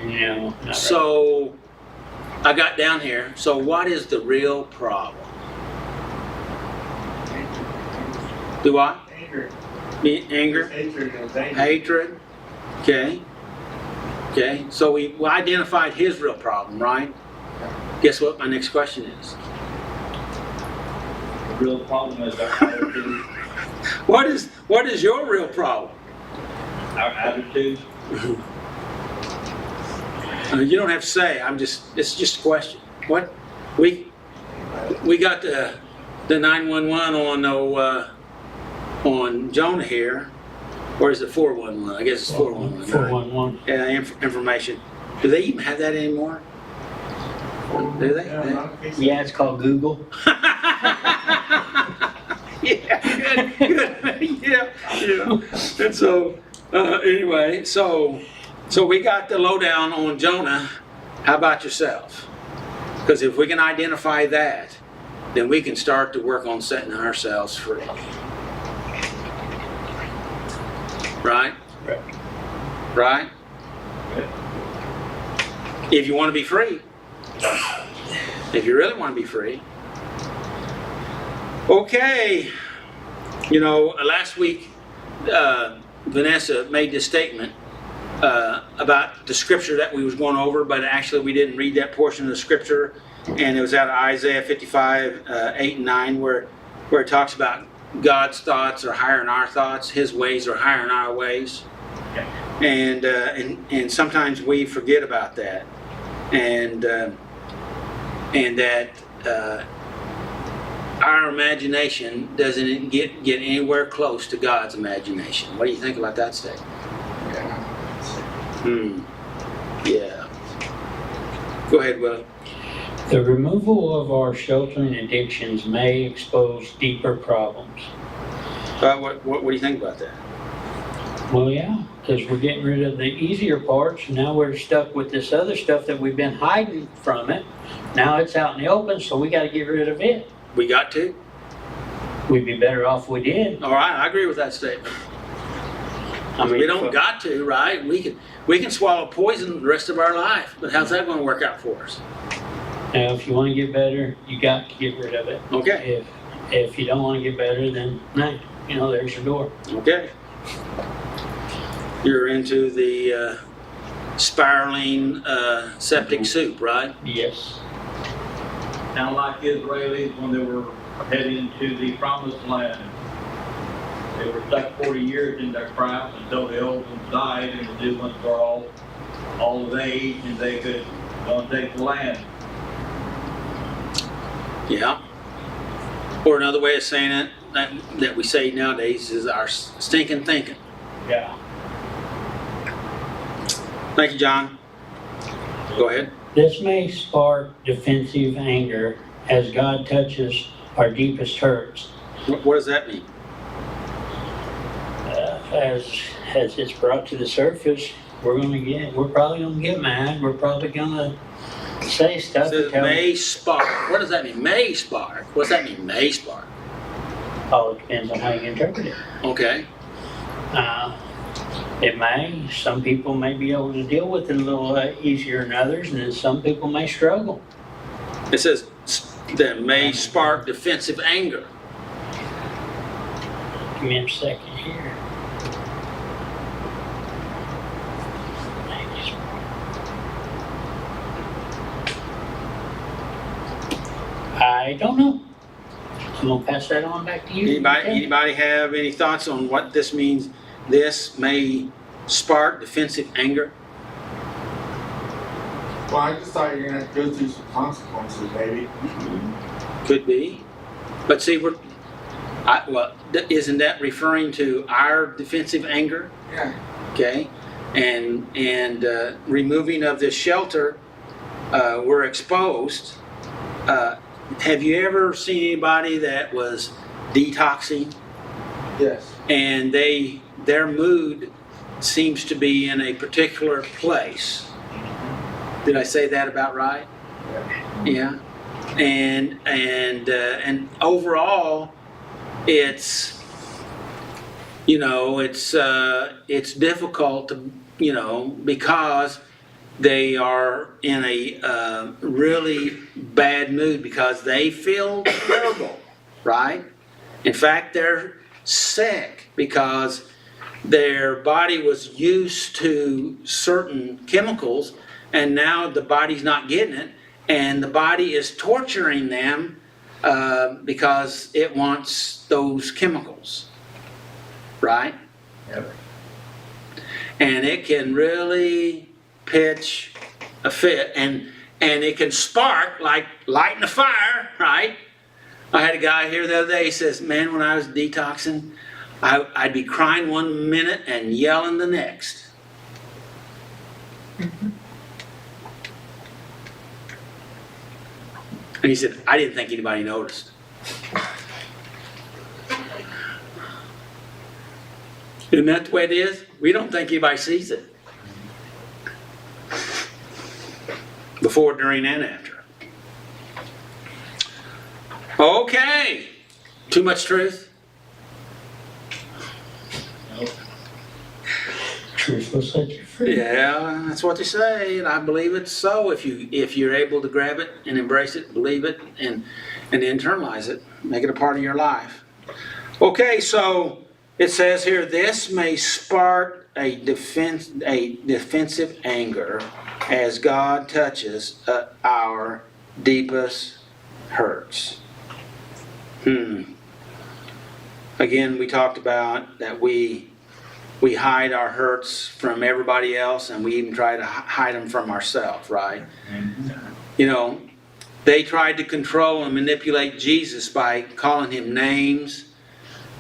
No. Not right. So, I got down here. So, what is the real problem? Do what? Anger. Anger? Hatred is anger. Hatred. Okay. Okay. So we identified his real problem, right? Guess what my next question is? The real problem is our attitude. What is your real problem? Our attitude. You don't have to say. It's just a question. What? We got the 911 on Jonah here. Or is it 411? I guess it's 411. 411. Yeah, information. Do they even have that anymore? Do they? Yeah, it's called Google. Yeah, good. Yeah. And so, anyway, so So we got the lowdown on Jonah. How about yourself? Because if we can identify that, then we can start to work on setting ourselves free. Right? Right? If you want to be free. If you really want to be free. Okay. You know, last week, Vanessa made this statement about the scripture that we was going over, but actually we didn't read that portion of the scripture, and it was out of Isaiah 55, 8 and 9, where it talks about God's thoughts are higher than our thoughts, His ways are higher than our ways, and sometimes we forget about that, and that our imagination doesn't get anywhere close to God's imagination. What do you think about that statement? Yeah. Go ahead, Will. The removal of our sheltering addictions may expose deeper problems. What do you think about that? Well, yeah, because we're getting rid of the easier parts. Now we're stuck with this other stuff that we've been hiding from it. Now it's out in the open, so we got to get rid of it. We got to? We'd be better off if we did. All right, I agree with that statement. I mean, We don't got to, right? We can swallow poison the rest of our life, but how's that going to work out for us? Now, if you want to get better, you got to get rid of it. Okay. If you don't want to get better, then no, there's your door. Okay. You're into the spiraling septic soup, right? Yes. Now, like Israelis, when they were heading to the promised land, they were stuck 40 years in their craft until the old ones died and the new ones were all of age and they could go and take the land. Yeah. Or another way of saying it that we say nowadays is our stinking thinking. Yeah. Thank you, John. Go ahead. This may spark defensive anger as God touches our deepest hurts. What does that mean? As it's brought to the surface, we're probably gonna get mad. We're probably gonna say stuff. It says may spark. What does that mean? May spark. What's that mean? May spark. Oh, it depends on how you interpret it. Okay. It may. Some people may be able to deal with it a little easier than others, and then some people may struggle. It says that may spark defensive anger. Give me a second here. I don't know. I'm gonna pass that on back to you. Anybody have any thoughts on what this means? This may spark defensive anger. Well, I just thought you were gonna have to go through some consequences, maybe. Could be, but see, isn't that referring to our defensive anger? Yeah. Okay, and removing of this shelter, we're exposed. Have you ever seen anybody that was detoxing Yes. and their mood seems to be in a particular place? Did I say that about right? Yeah. And overall, it's it's difficult to because they are in a really bad mood because they feel terrible, right? In fact, they're sick because their body was used to certain chemicals and now the body's not getting it, and the body is torturing them because it wants those chemicals, right? Yep. And it can really pitch a fit, and it can spark like lighting a fire, right? I had a guy here the other day, he says, man, when I was detoxing, I'd be crying one minute and yelling the next. And he said, I didn't think anybody noticed. Isn't that the way it is? We don't think anybody sees it. before, during, and after. Okay. Too much truth? Truth will set you free. Yeah, that's what they say, and I believe it's so. If you're able to grab it and embrace it, believe it, and internalize it, make it a part of your life. Okay, so it says here, this may spark a defensive anger as God touches our deepest hurts. Again, we talked about that we hide our hurts from everybody else, and we even try to hide them from ourselves, right? You know, they tried to control and manipulate Jesus by calling him names,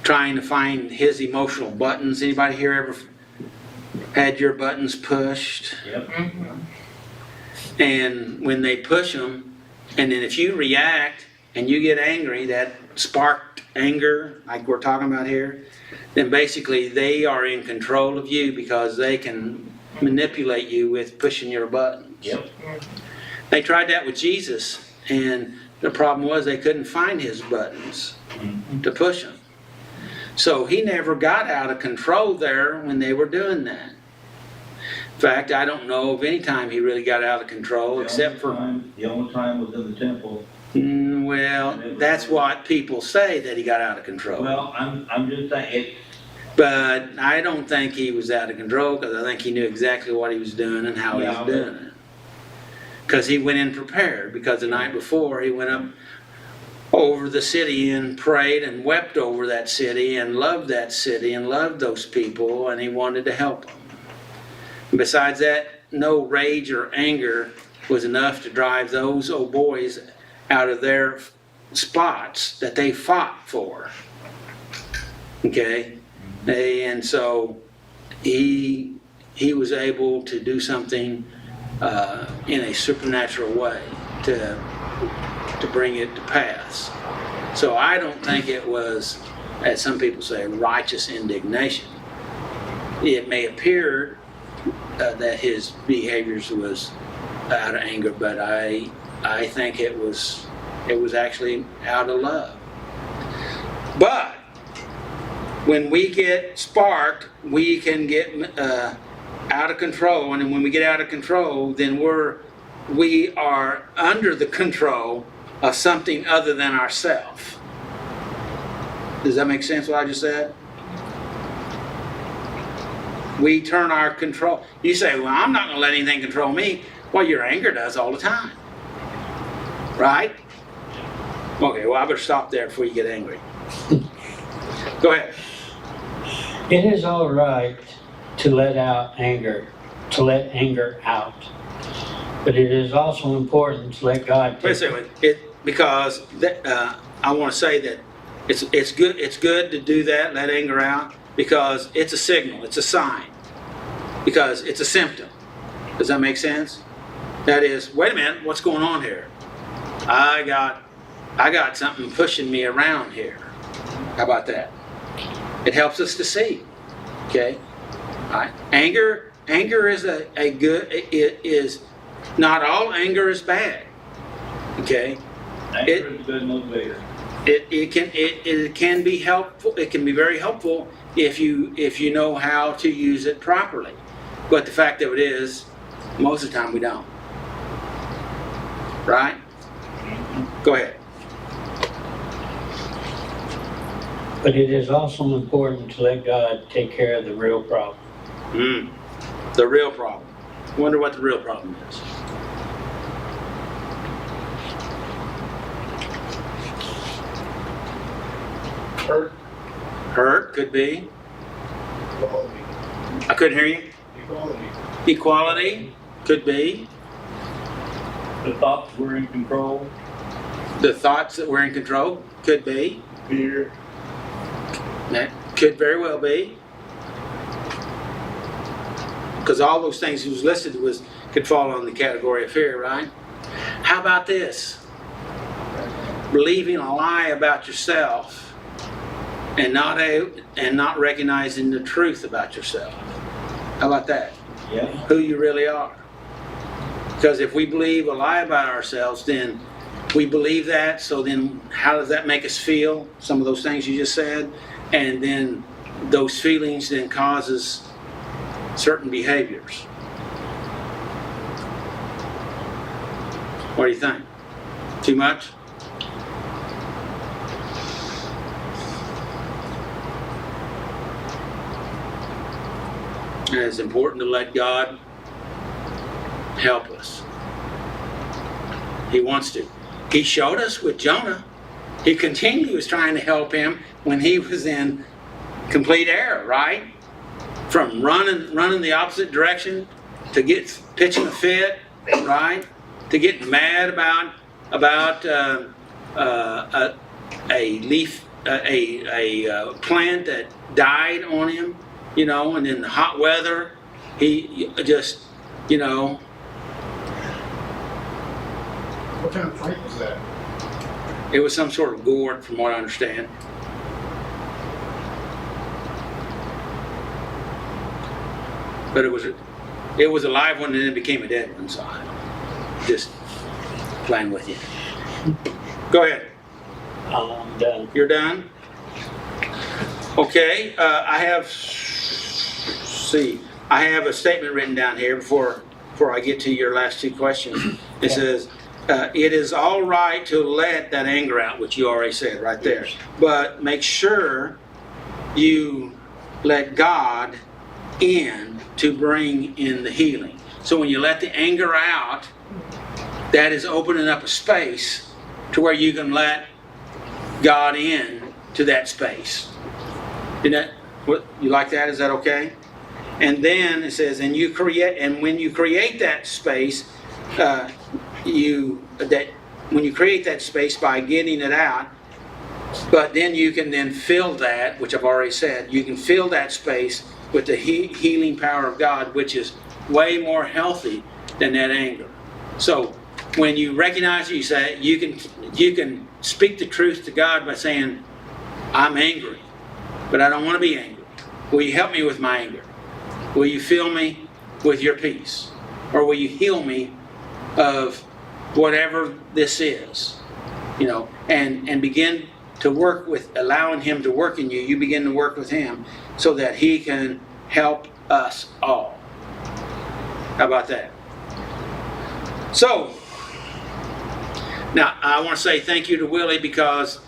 trying to find his emotional buttons. Anybody here ever had your buttons pushed? Yep. And when they push them, and then if you react and you get angry, that sparked anger, like we're talking about here, then basically they are in control of you because they can manipulate you with pushing your buttons. Yep. They tried that with Jesus, and the problem was they couldn't find his buttons to push him. So he never got out of control there when they were doing that. In fact, I don't know of any time he really got out of control, except for... The only time was in the temple. Well, that's what people say, that he got out of control. Well, I'm just saying, But I don't think he was out of control, because I think he knew exactly what he was doing and how he was doing it. Because he went in prepared, because the night before he went up over the city and prayed and wept over that city and loved that city and loved those people, and he wanted to help them. And besides that, no rage or anger was enough to drive those old boys out of their spots that they fought for. Okay? And so he was able to do something in a supernatural way to bring it to pass. So I don't think it was, as some people say, righteous indignation. It may appear that his behaviors was out of anger, but I think it was actually out of love. But when we get sparked, we can get out of control, and when we get out of control, then we are under the control of something other than ourselves. Does that make sense what I just said? We turn our control. You say, well, I'm not going to let anything control me. Well, your anger does all the time. Right? Okay, well, I better stop there before you get angry. Go ahead. It is all right to let anger out. But it is also important to let God Wait a second. Because I want to say that it's good to do that, let anger out, because it's a signal, it's a sign, because it's a symptom. Does that make sense? That is, wait a minute, what's going on here? I got something pushing me around here. How about that? It helps us to see. Okay? All right. Anger is a good. It is not all anger is bad. Okay? anger is a good motivator. It can be helpful. It can be very helpful if you know how to use it properly. But the fact of it is, most of the time we don't. Right? Go ahead. But it is also important to let God take care of the real problem. The real problem. Wonder what the real problem is. Hurt. Hurt could be. Equality. I couldn't hear you. Equality. Equality could be. The thoughts were in control. The thoughts that we're in control could be. Fear. That could very well be. Because all those things he was listed could fall on the category of fear, right? How about this? Believing a lie about yourself and not recognizing the truth about yourself. How about that? Yeah. Who you really are. Because if we believe a lie about ourselves, then we believe that, so then how does that make us feel? Some of those things you just said, and then those feelings then causes certain behaviors. What do you think? Too much? And it's important to let God help us. He wants to. He showed us with Jonah. He continually was trying to help him when he was in complete error, right? From running the opposite direction to pitching a fit, right? To getting mad about a plant that died on him, you know, and in the hot weather, he just, you know. What kind of fight was that? It was some sort of gourd, from what I understand. But it was a live one and then it became a dead one, so I'm just playing with you. Go ahead. I'm done. You're done? Okay, I have a statement written down here before I get to your last two questions. It says, it is all right to let that anger out, which you already said right there. But make sure you let God in to bring in the healing. So when you let the anger out, that is opening up a space to where you can let God in to that space. Isn't that what you like that? Is that okay? And then it says, when you create that space, when you create that space by getting it out, but then you can then fill that, which I've already said, you can fill that space with the healing power of God, which is way more healthy than that anger. So when you recognize it, you say, you can speak the truth to God by saying, I'm angry, but I don't want to be angry. Will you help me with my anger? Will you fill me with your peace? Or will you heal me of whatever this is? You know, and begin to work with, allowing Him to work in you. You begin to work with Him so that He can help us all. How about that? So, now I want to say thank you to Willie, because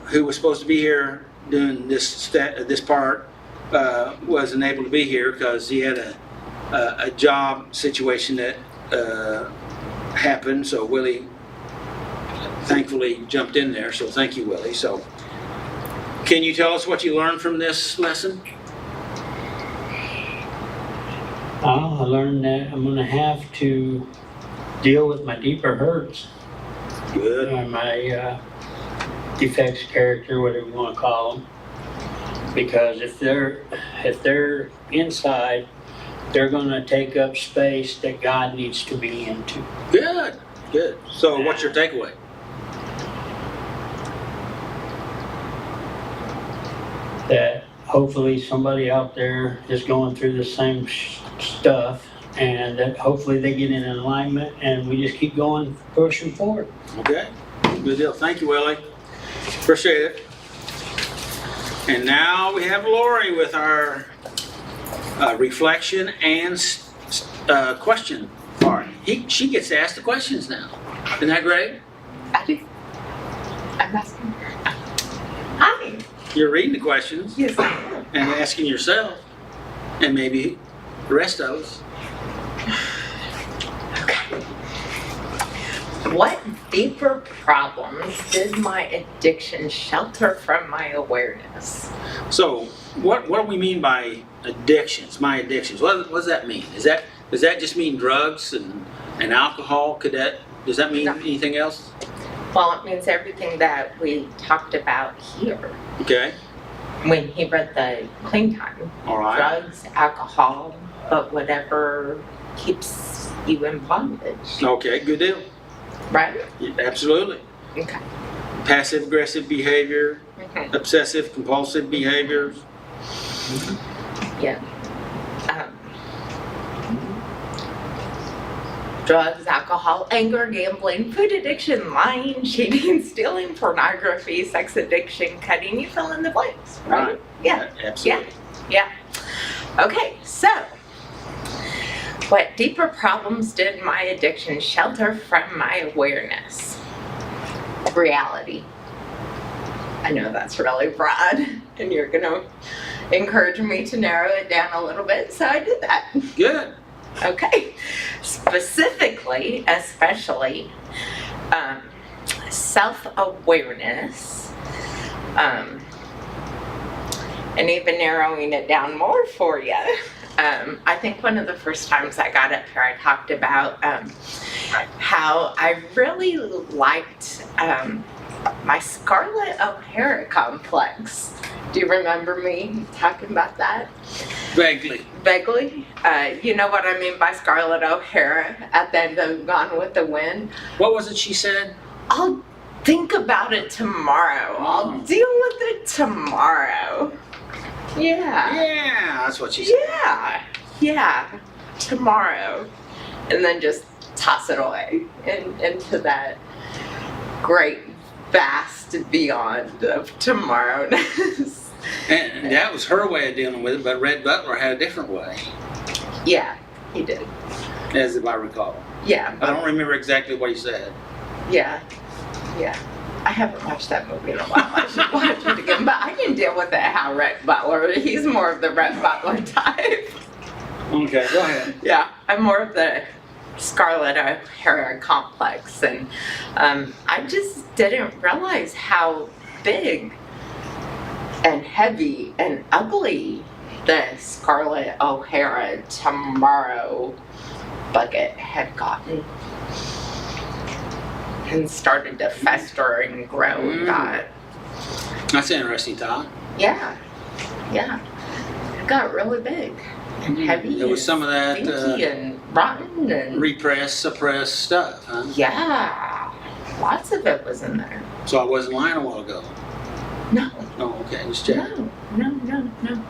who was supposed to be here doing this part wasn't able to be here because he had a job situation that happened. So Willie thankfully jumped in there. So thank you, Willie. So can you tell us what you learned from this lesson? I learned that I'm going to have to deal with my deeper hurts. Good. My defects, character, whatever you want to call them. Because if they're inside, they're going to take up space that God needs to be into. Good. Good. So what's your takeaway? That hopefully somebody out there is going through the same stuff, and that hopefully they get in alignment, and we just keep going, pushing forward. Okay. Good deal. Thank you, Willie. Appreciate it. And now we have Lori with our reflection and question part. She gets to ask the questions now. Isn't that great? I'm asking. Hi. You're reading the questions Yes, I am. and asking yourself, and maybe the rest of us. Okay. What deeper problems did my addiction shelter from my awareness? So, what do we mean by addictions? My addictions. What does that mean? Does that just mean drugs and alcohol? Does that mean No. anything else? Well, it means everything that we talked about here Okay. when he read the clean time. All right. Drugs, alcohol, but whatever keeps you in bondage, Okay. Good deal. right? Yeah, absolutely. Okay. Passive aggressive behavior, Mhm. obsessive compulsive behaviors. Yeah. drugs, alcohol, anger, gambling, food addiction, lying, cheating, stealing, pornography, sex addiction, cutting, you fill in the blanks, right? Yeah. Absolutely. Yeah. Okay, so what deeper problems did my addiction shelter from my awareness? Reality. I know that's really broad, and you're gonna encourage me to narrow it down a little bit, so I did that. Good. Okay. Specifically, especially, self-awareness, and even narrowing it down more for you. I think one of the first times I got up here, I talked about how I really liked my Scarlett O'Hara complex. Do you remember me talking about that? Vaguely. Vaguely. You know what I mean by Scarlett O'Hara at the end of Gone with the Wind? What was it she said? I'll think about it tomorrow. I'll deal with it tomorrow. Yeah. Yeah, that's what she said. Yeah. Tomorrow. And then just toss it away into that great vast beyond of tomorrowness. And that was her way of dealing with it, but Red Butler had a different way, Yeah, he did. as if I recall. Yeah. I don't remember exactly what he said. Yeah. I haven't watched that movie in a while. I should watch it again. But I can deal with it how Rhett Butler. He's more of the Rhett Butler type. Okay, go ahead. Yeah, I'm more of the Scarlett O'Hara complex. And I just didn't realize how big and heavy and ugly the Scarlett O'Hara tomorrow bucket had gotten. And started to fester and grow and got. That's an interesting thought. Yeah. It got really big and heavy. There was some of that stinky and rotten and. repressed, suppressed stuff, huh? Yeah. Lots of it was in there. So I wasn't lying a while ago. No. Oh, okay, just checking. No.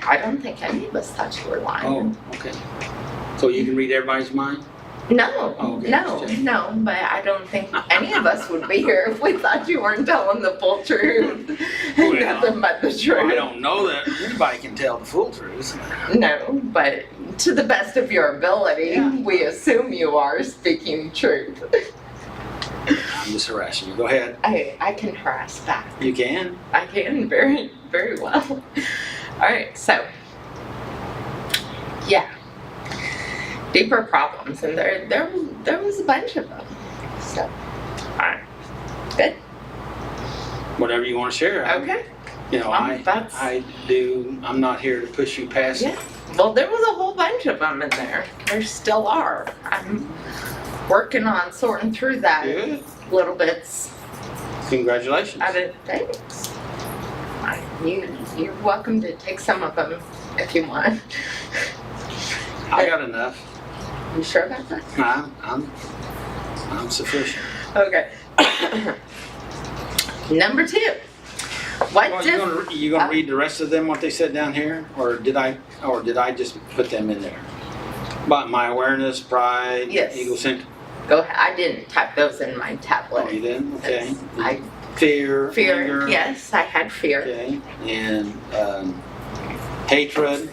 I don't think any of us thought you were lying. Oh, okay. So you can read everybody's mind? No, Oh, okay, no, just checking. no, but I don't think any of us would be here if we thought you weren't telling the full truth. Well, Nothing but the truth. I don't know that anybody can tell the full truth. No, but to the best of your ability, we assume you are speaking truth. I'm just harassing you. Go ahead. I can harass back. You can. I can very, very well. All right, so, yeah. Deeper problems, and there was a bunch of them. So, all right, good. Whatever you want to share. Okay. You know, That's- I'm not here to push you past Yeah. Well, there was a whole bunch of them in there. There still are. I'm working on sorting through that Good. little bits. Congratulations. Out of thanks. You're welcome to take some of them if you want. I got enough. You sure about that? I'm sufficient. Okay. Number 2. What Well, you gonna read the rest of them, what they said down here, or did I just put them in there? About my awareness, pride, Yes. egocentric. Go ahead. I didn't type those in my tablet. Oh, you didn't? Okay. I Fear, fear. anger. Yes, I had fear. Okay, and hatred.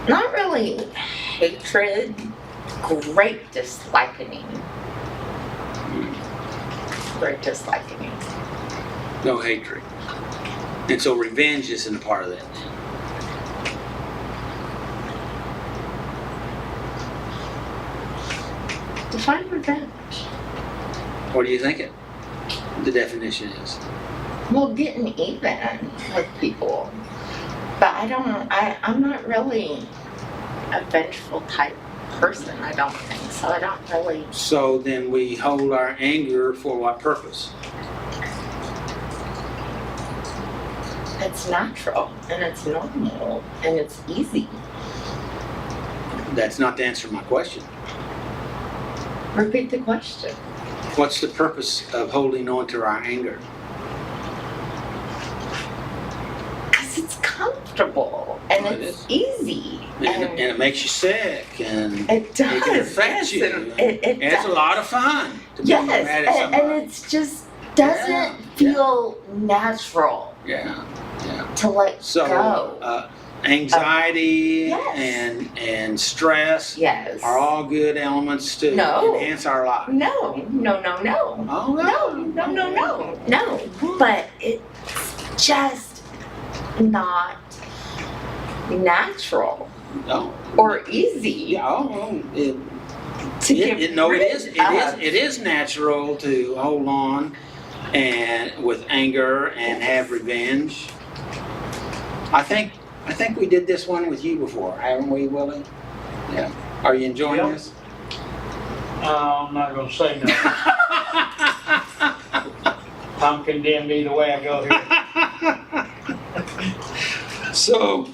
Not really hatred. Great disliking. Great disliking. No hatred. And so revenge isn't a part of that. Define revenge. What do you think the definition is? Well, getting even with people. But I'm not really a vengeful type person, I don't think. So I don't really. So then we hold our anger for what purpose? It's natural and it's normal and it's easy. That's not the answer to my question. Repeat the question. What's the purpose of holding on to our anger? Because it's comfort. comfortable and Well, it it's easy. And it makes you sick, and it does. it can affect yes, you. and it and it's does. a lot of fun to be Yes, mad at and somebody. it's just doesn't Yeah, feel natural Yeah. to let So, go. anxiety Yes. and stress Yes. are all good elements to No. enhance our life. No. Oh, No. But it's just not natural No. or easy Yeah, oh, it to it is natural to hold on and with anger and have revenge. I think we did this one with you before, haven't we, Willie? Yeah. Are you enjoying Yep. this? I'm not gonna say no. I'm condemned either way I go here. So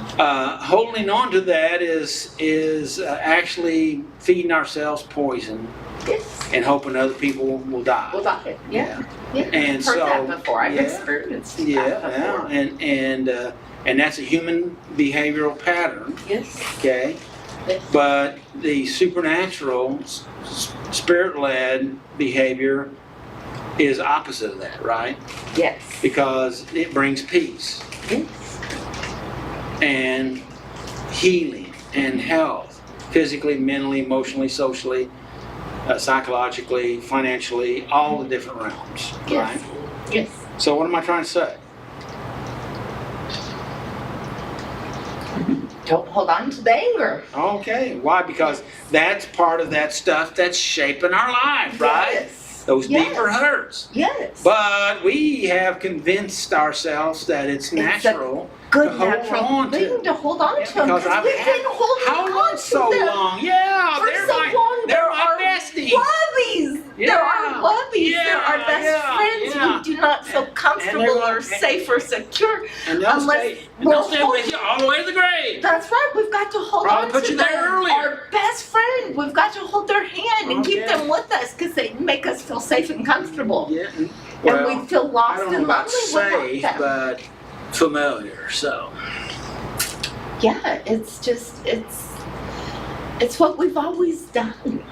holding on to that is actually feeding ourselves poison Yes. and hoping other people will die. Well, that's it. Yeah. And I've heard so that before. I've yeah, experienced yeah, that before. and that's a human behavioral pattern. Yes. Okay, Yes. but the supernatural, spirit-led behavior is opposite of that, right? Yes. Because it brings peace Yes. and healing and health, physically, mentally, emotionally, socially, psychologically, financially, all the different realms, Yes. right? Yes. So what am I trying to say? Don't hold on to the anger. Okay, why? Because that's part of that stuff that's shaping our life, right? Yes. Those Yes. deeper hurts. Yes. But we have convinced ourselves that it's natural Good to hold natural on to. thing to hold on to them because I've we've had been holding how on long? to So them long, yeah. for They're so my, long. they're There my are besties. Lobbies. Yeah. There are lobbies. Yeah, There are best yeah, friends. yeah. We do not feel comfortable they're- or safe or secure. And they'll Unless stay with you all the way to the grave. That's right. We've got to hold Probably on put to you there them. earlier. Our best friend. We've got to hold their hand and keep Okay. them with us because they make us feel safe and comfortable. Yeah. And Well, we feel I lost don't know and about lonely safe, without them. but familiar. So. Yeah, it's just it's what we've always done.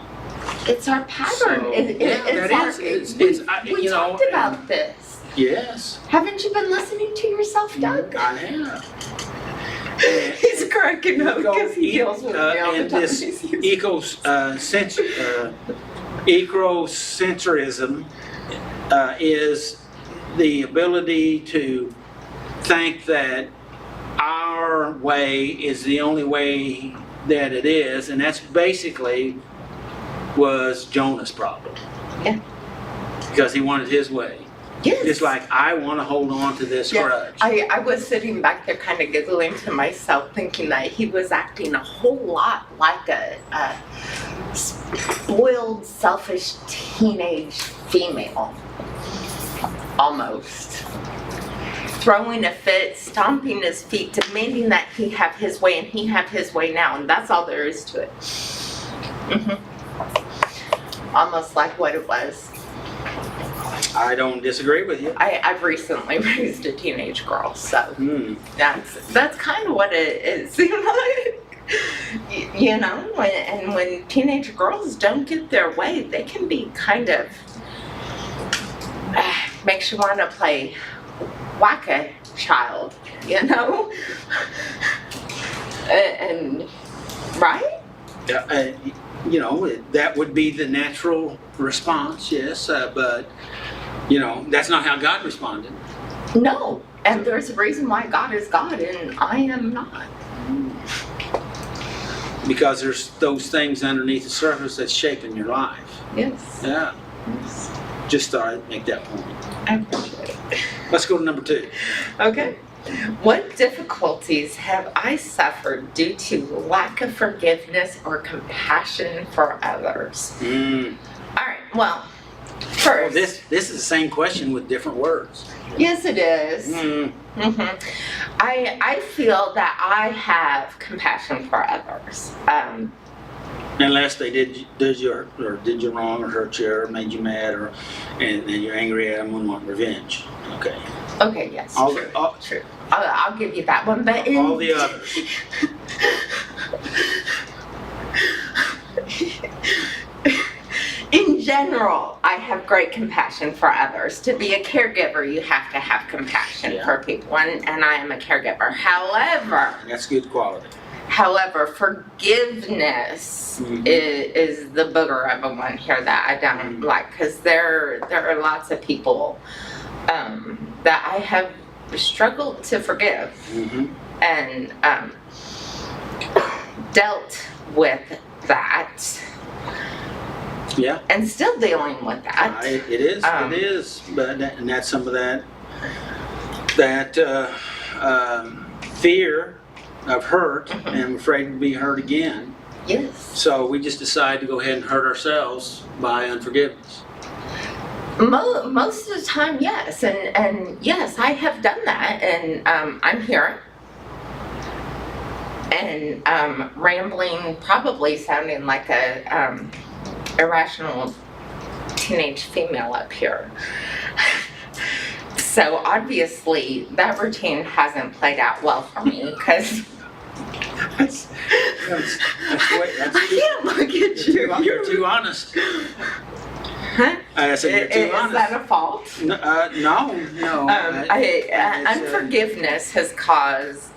It's our pattern. So, It- yeah, it's that our, is. It's, we it's, we you know, talked about this. Yes. Haven't you been listening to yourself, Doug? I have. He's cracking up because he deals with me all the and time. this ecocentrism is the ability to think that our way is the only way that it is, and that's basically was Jonah's problem. Yeah. Because he wanted his way. Yes. It's like, I want to hold on to this Yeah, grudge. I was sitting back there kind of giggling to myself, thinking that he was acting a whole lot like a spoiled, selfish teenage female. Almost. Throwing a fit, stomping his feet, demanding that he have his way, and he have his way now, and that's all there is to it. Almost like what it was. I don't disagree with you. I've recently raised a teenage girl, so Hmm. that's kind of what it seems like. You know, when teenage girls don't get their way, they can be kind of makes you want to play whack-a-child, you know? and right? You know, that would be the natural response, yes, but, you know, that's not how God responded. No, and there's a reason why God is God and I am not. Because there's those things underneath the surface that's shaping your life. Yes. Yeah, Yes. just thought I'd make that point. I appreciate it. Let's go to number 2. Okay. What difficulties have I suffered due to lack of forgiveness or compassion for others? All right, well, first. This is the same question with different words. Yes, it is. I feel that I have compassion for others. Unless they did you wrong or hurt you or made you mad and you're angry at them and want revenge. Okay. Okay, yes, All, true, all, true. I'll give you that one, but all the others. in general, I have great compassion for others. To be a caregiver, you have to have compassion Yeah. for people, and I am a caregiver. However, That's good quality. forgiveness Mhm. is the booger of a one here that I don't like, because there are lots of people that I have struggled to forgive Mm-hmm. and dealt with that Yeah. and still dealing with that. It is, but and that's some of that fear of hurt Mhm. and afraid to be hurt again. Yes. So we just decide to go ahead and hurt ourselves by unforgiveness. Most of the time, yes, and yes, I have done that, and I'm here and rambling, probably sounding like a irrational teenage female up here. So obviously that routine hasn't played out well for me because I can't look at you. You're too honest. Huh? I said you're too Is honest. that a fault? No. Unforgiveness has caused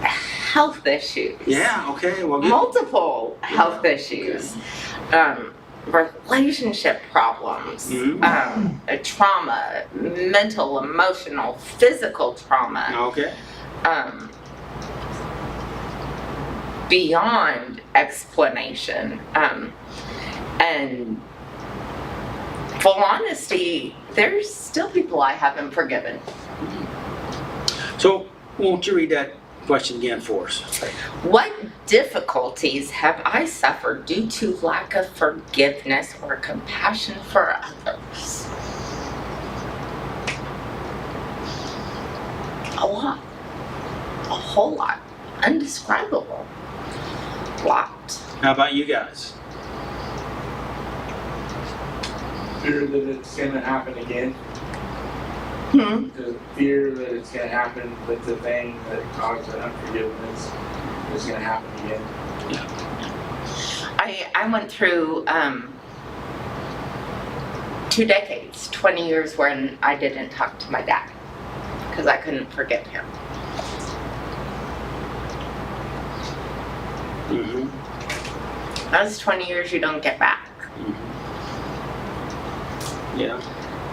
health issues. Yeah. Okay. Well. Good. Multiple health issues. Relationship problems. Mhm. Trauma, mental, emotional, physical trauma. Okay. Beyond explanation. And full honesty, there's still people I haven't forgiven. So, won't you read that question again for us? What difficulties have I suffered due to lack of forgiveness or compassion for others? A lot. A whole lot. Undescribable. Lot. How about you guys? Fear that it's gonna happen again. The fear that it's gonna happen with the thing that caused the unforgiveness is gonna happen again. I went through 2 decades, 20 years when I didn't talk to my dad because I couldn't forgive him. Mm-hmm. That's 20 years you don't get back. Yeah.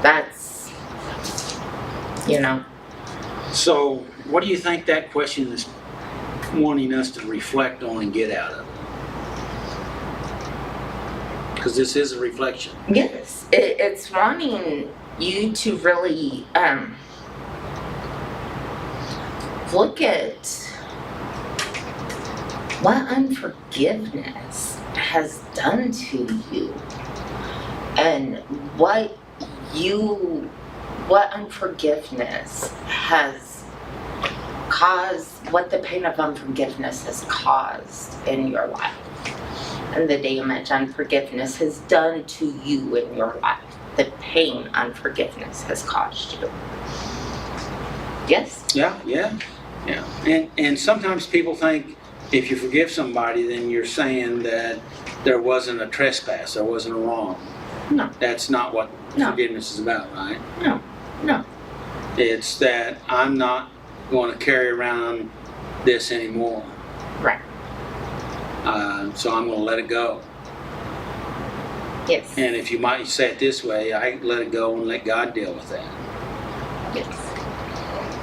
That's, So, what do you think that question is wanting us to reflect on and get out of it? Because this is a reflection. yes, it's wanting you to really look at what unforgiveness has done to you and what unforgiveness has caused, what the pain of unforgiveness has caused in your life and the damage unforgiveness has done to you in your life, the pain unforgiveness has caused you. Yes? Yeah. And sometimes people think if you forgive somebody, then you're saying that there wasn't a trespass, there wasn't a wrong. No. That's not what No. forgiveness is about, right? No. It's that I'm not going to carry around this anymore. Right. So I'm going to let it go. Yes. And if you might say it this way, I let it go and let God deal with that. Yes.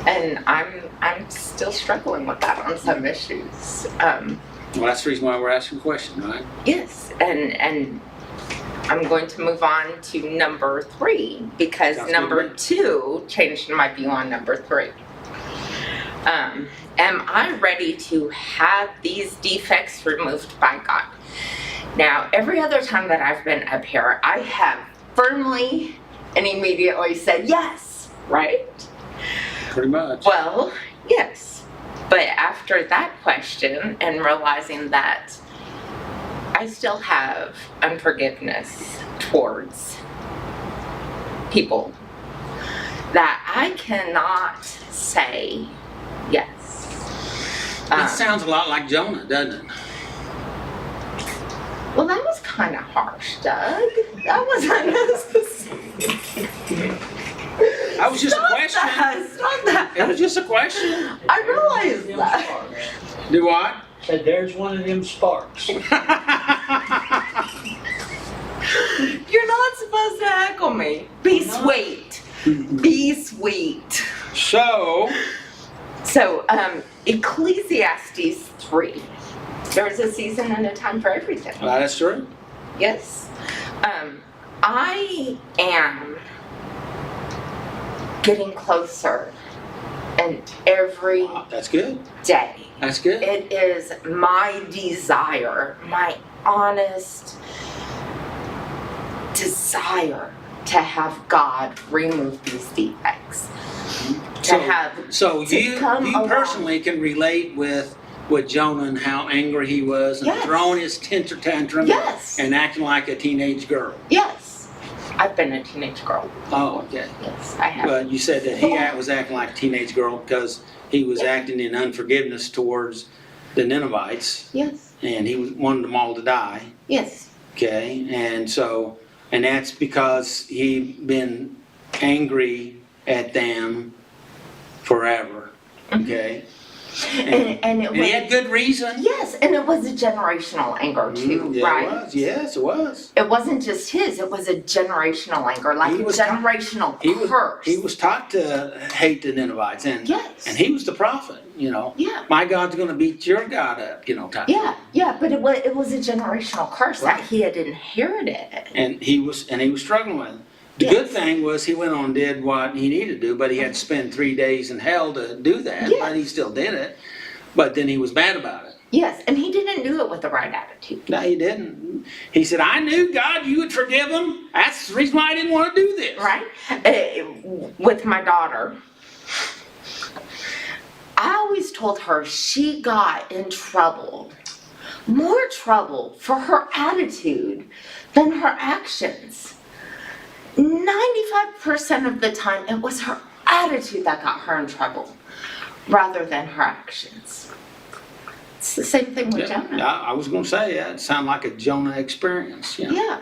And I'm still struggling with that on some issues. Well, that's the reason why we're asking questions, right? Yes, and I'm going to move on to number 3 because Sounds number good. 2 changed my view on number 3. Am I ready to have these defects removed by God? Now, every other time that I've been up here, I have firmly and immediately said yes, right? Pretty much. Well, yes. But after that question and realizing that I still have unforgiveness towards people, that I cannot say yes. That sounds a lot like Jonah, doesn't it? Well, that was kind of harsh, Doug. That wasn't specific. That was just a question. Stop that. It was just a question. I realize that. Do what? Said there's one of them sparks. You're not supposed to heckle me. Be sweet. Be sweet. So, Ecclesiastes 3. There's a season and a time for everything. that's true. Yes. I am getting closer, and every Wow, that's good. day That's good. it is my desire, my honest desire to have God remove these defects. So to you come along. personally can relate with Jonah and how angry he was and Yes. throwing his temper tantrum Yes. and acting like a teenage girl. Yes. I've been a teenage girl. Oh, okay. Yes, I have. Well, you said that he was acting like a teenage girl because he was acting in unforgiveness towards the Ninevites, Yes. and he wanted them all to die. Yes. Okay, and that's because he'd been angry at them forever. Okay, And it and he had was, good reason. yes, and it was a generational anger too, Yeah, right? it was. Yes, it was. It wasn't just his, it was a generational anger, like He a was generational He curse. was taught to hate the Ninevites, and Yes. he was the prophet. Yeah. My God's going to beat your God up. Type. Yeah, but it was a generational curse Right. that he had inherited. And he was struggling with it. The Yes. good thing was he went on and did what he needed to do, but he had to spend 3 days in hell to do that. Yes. But he still did it. But then he was mad about it. Yes, and he didn't do it with the right attitude. No, he didn't. He said, I knew, God, you would forgive him. That's the reason why I didn't want to do this. Right? With my daughter, I always told her she got in trouble, more trouble for her attitude than her actions. 95% of the time, it was her attitude that got her in trouble rather than her actions. It's the same thing with Yeah, Jonah. I was going to say that. It sounded like a Jonah experience. Yeah,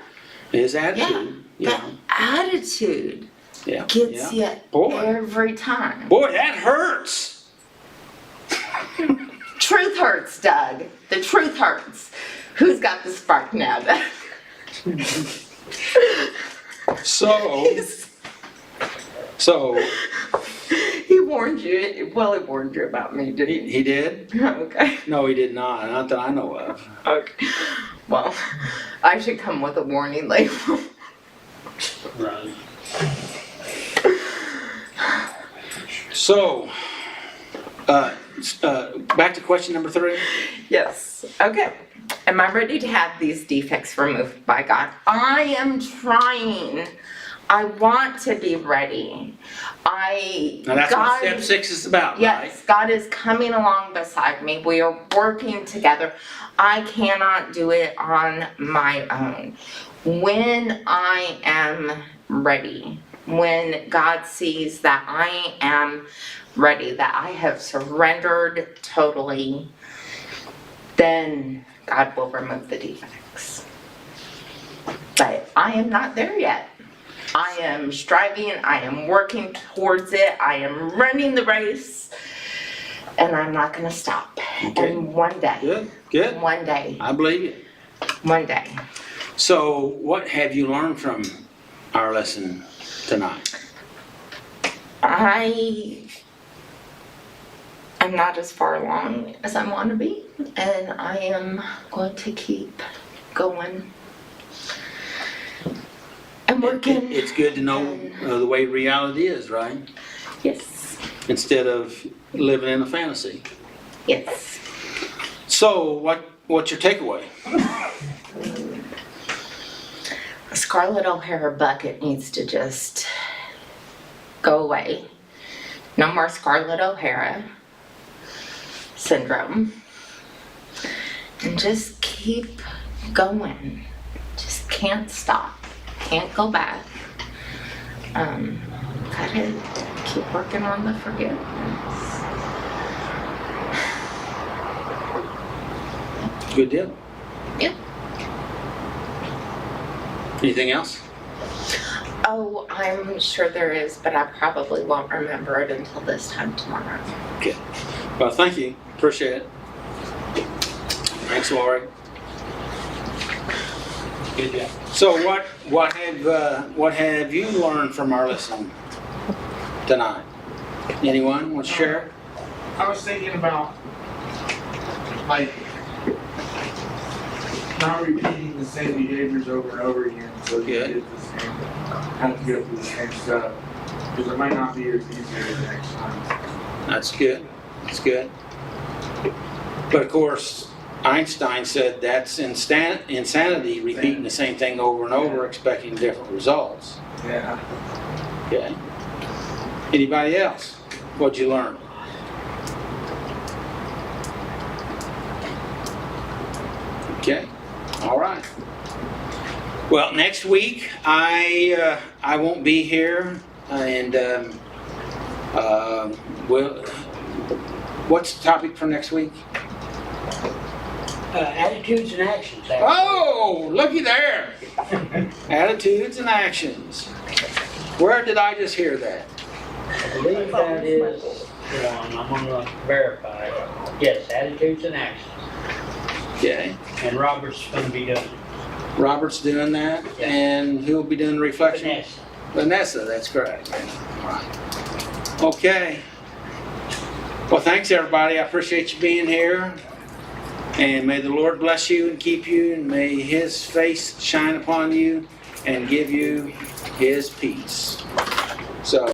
His attitude. that attitude Yeah. gets you Boy. every time. Boy, that hurts. Truth hurts, Doug. The truth hurts. Who's got the spark now, Doug? So He warned you. Well, he warned you about me, didn't he? he did? Okay. No, he did not that I know of. Okay. Well, I should come with a warning label. Right. So, back to question number 3. Yes. Okay. Am I ready to have these defects removed by God? I am trying. I want to be ready. Now that's what step 6 is about, Yes, God is coming along beside me. We are working together. I cannot do it on my own. When I am ready, when God sees that I am ready, that I have surrendered totally, then God will remove the defects. But I am not there yet. I am striving, I am working towards it, I am running the race, and I'm not gonna stop. Okay. And one day, Good. one day, I believe you. one day, So, what have you learned from our lesson tonight? I am not as far along as I want to be, and I am going to keep going and working. It's good to know the way reality is, right? Yes, Instead of living in a fantasy. yes. So, what's your takeaway? A Scarlett O'Hara bucket needs to just go away. No more Scarlett O'Hara syndrome. And just keep going. Just can't stop. Can't go back. Gotta keep working on the forgiveness. Good deal. Yeah. Anything else? Oh, I'm sure there is, but I probably won't remember it until this time tomorrow. Well, thank you. Appreciate it. Thanks, Lori. Good job. So what have you learned from our lesson tonight? Anyone want to share? I was thinking about, like, not repeating the same behaviors over and over again, so you Good. get the same, have to go through the same stuff, because it might not be as easy the next time. That's good. That's good. But of course, Einstein said that's insanity, repeating the same thing over and over, expecting different results. Yeah. Okay. Anybody else? What'd you learn? Okay. All right. Well, next week I won't be here, and what's the topic for next week? Attitudes and actions. actually. Oh, looky there! Attitudes and actions. Where did I just hear that? I believe that is one. I'm gonna verify. Yes, attitudes and actions. Okay. And Robert's gonna be doing it. Robert's doing that, and who'll be doing the reflection? Vanessa. Vanessa, that's correct. All right. Okay. Well, thanks everybody. I appreciate you being here. And may the Lord bless you and keep you, and may His face shine upon you and give you His peace. So.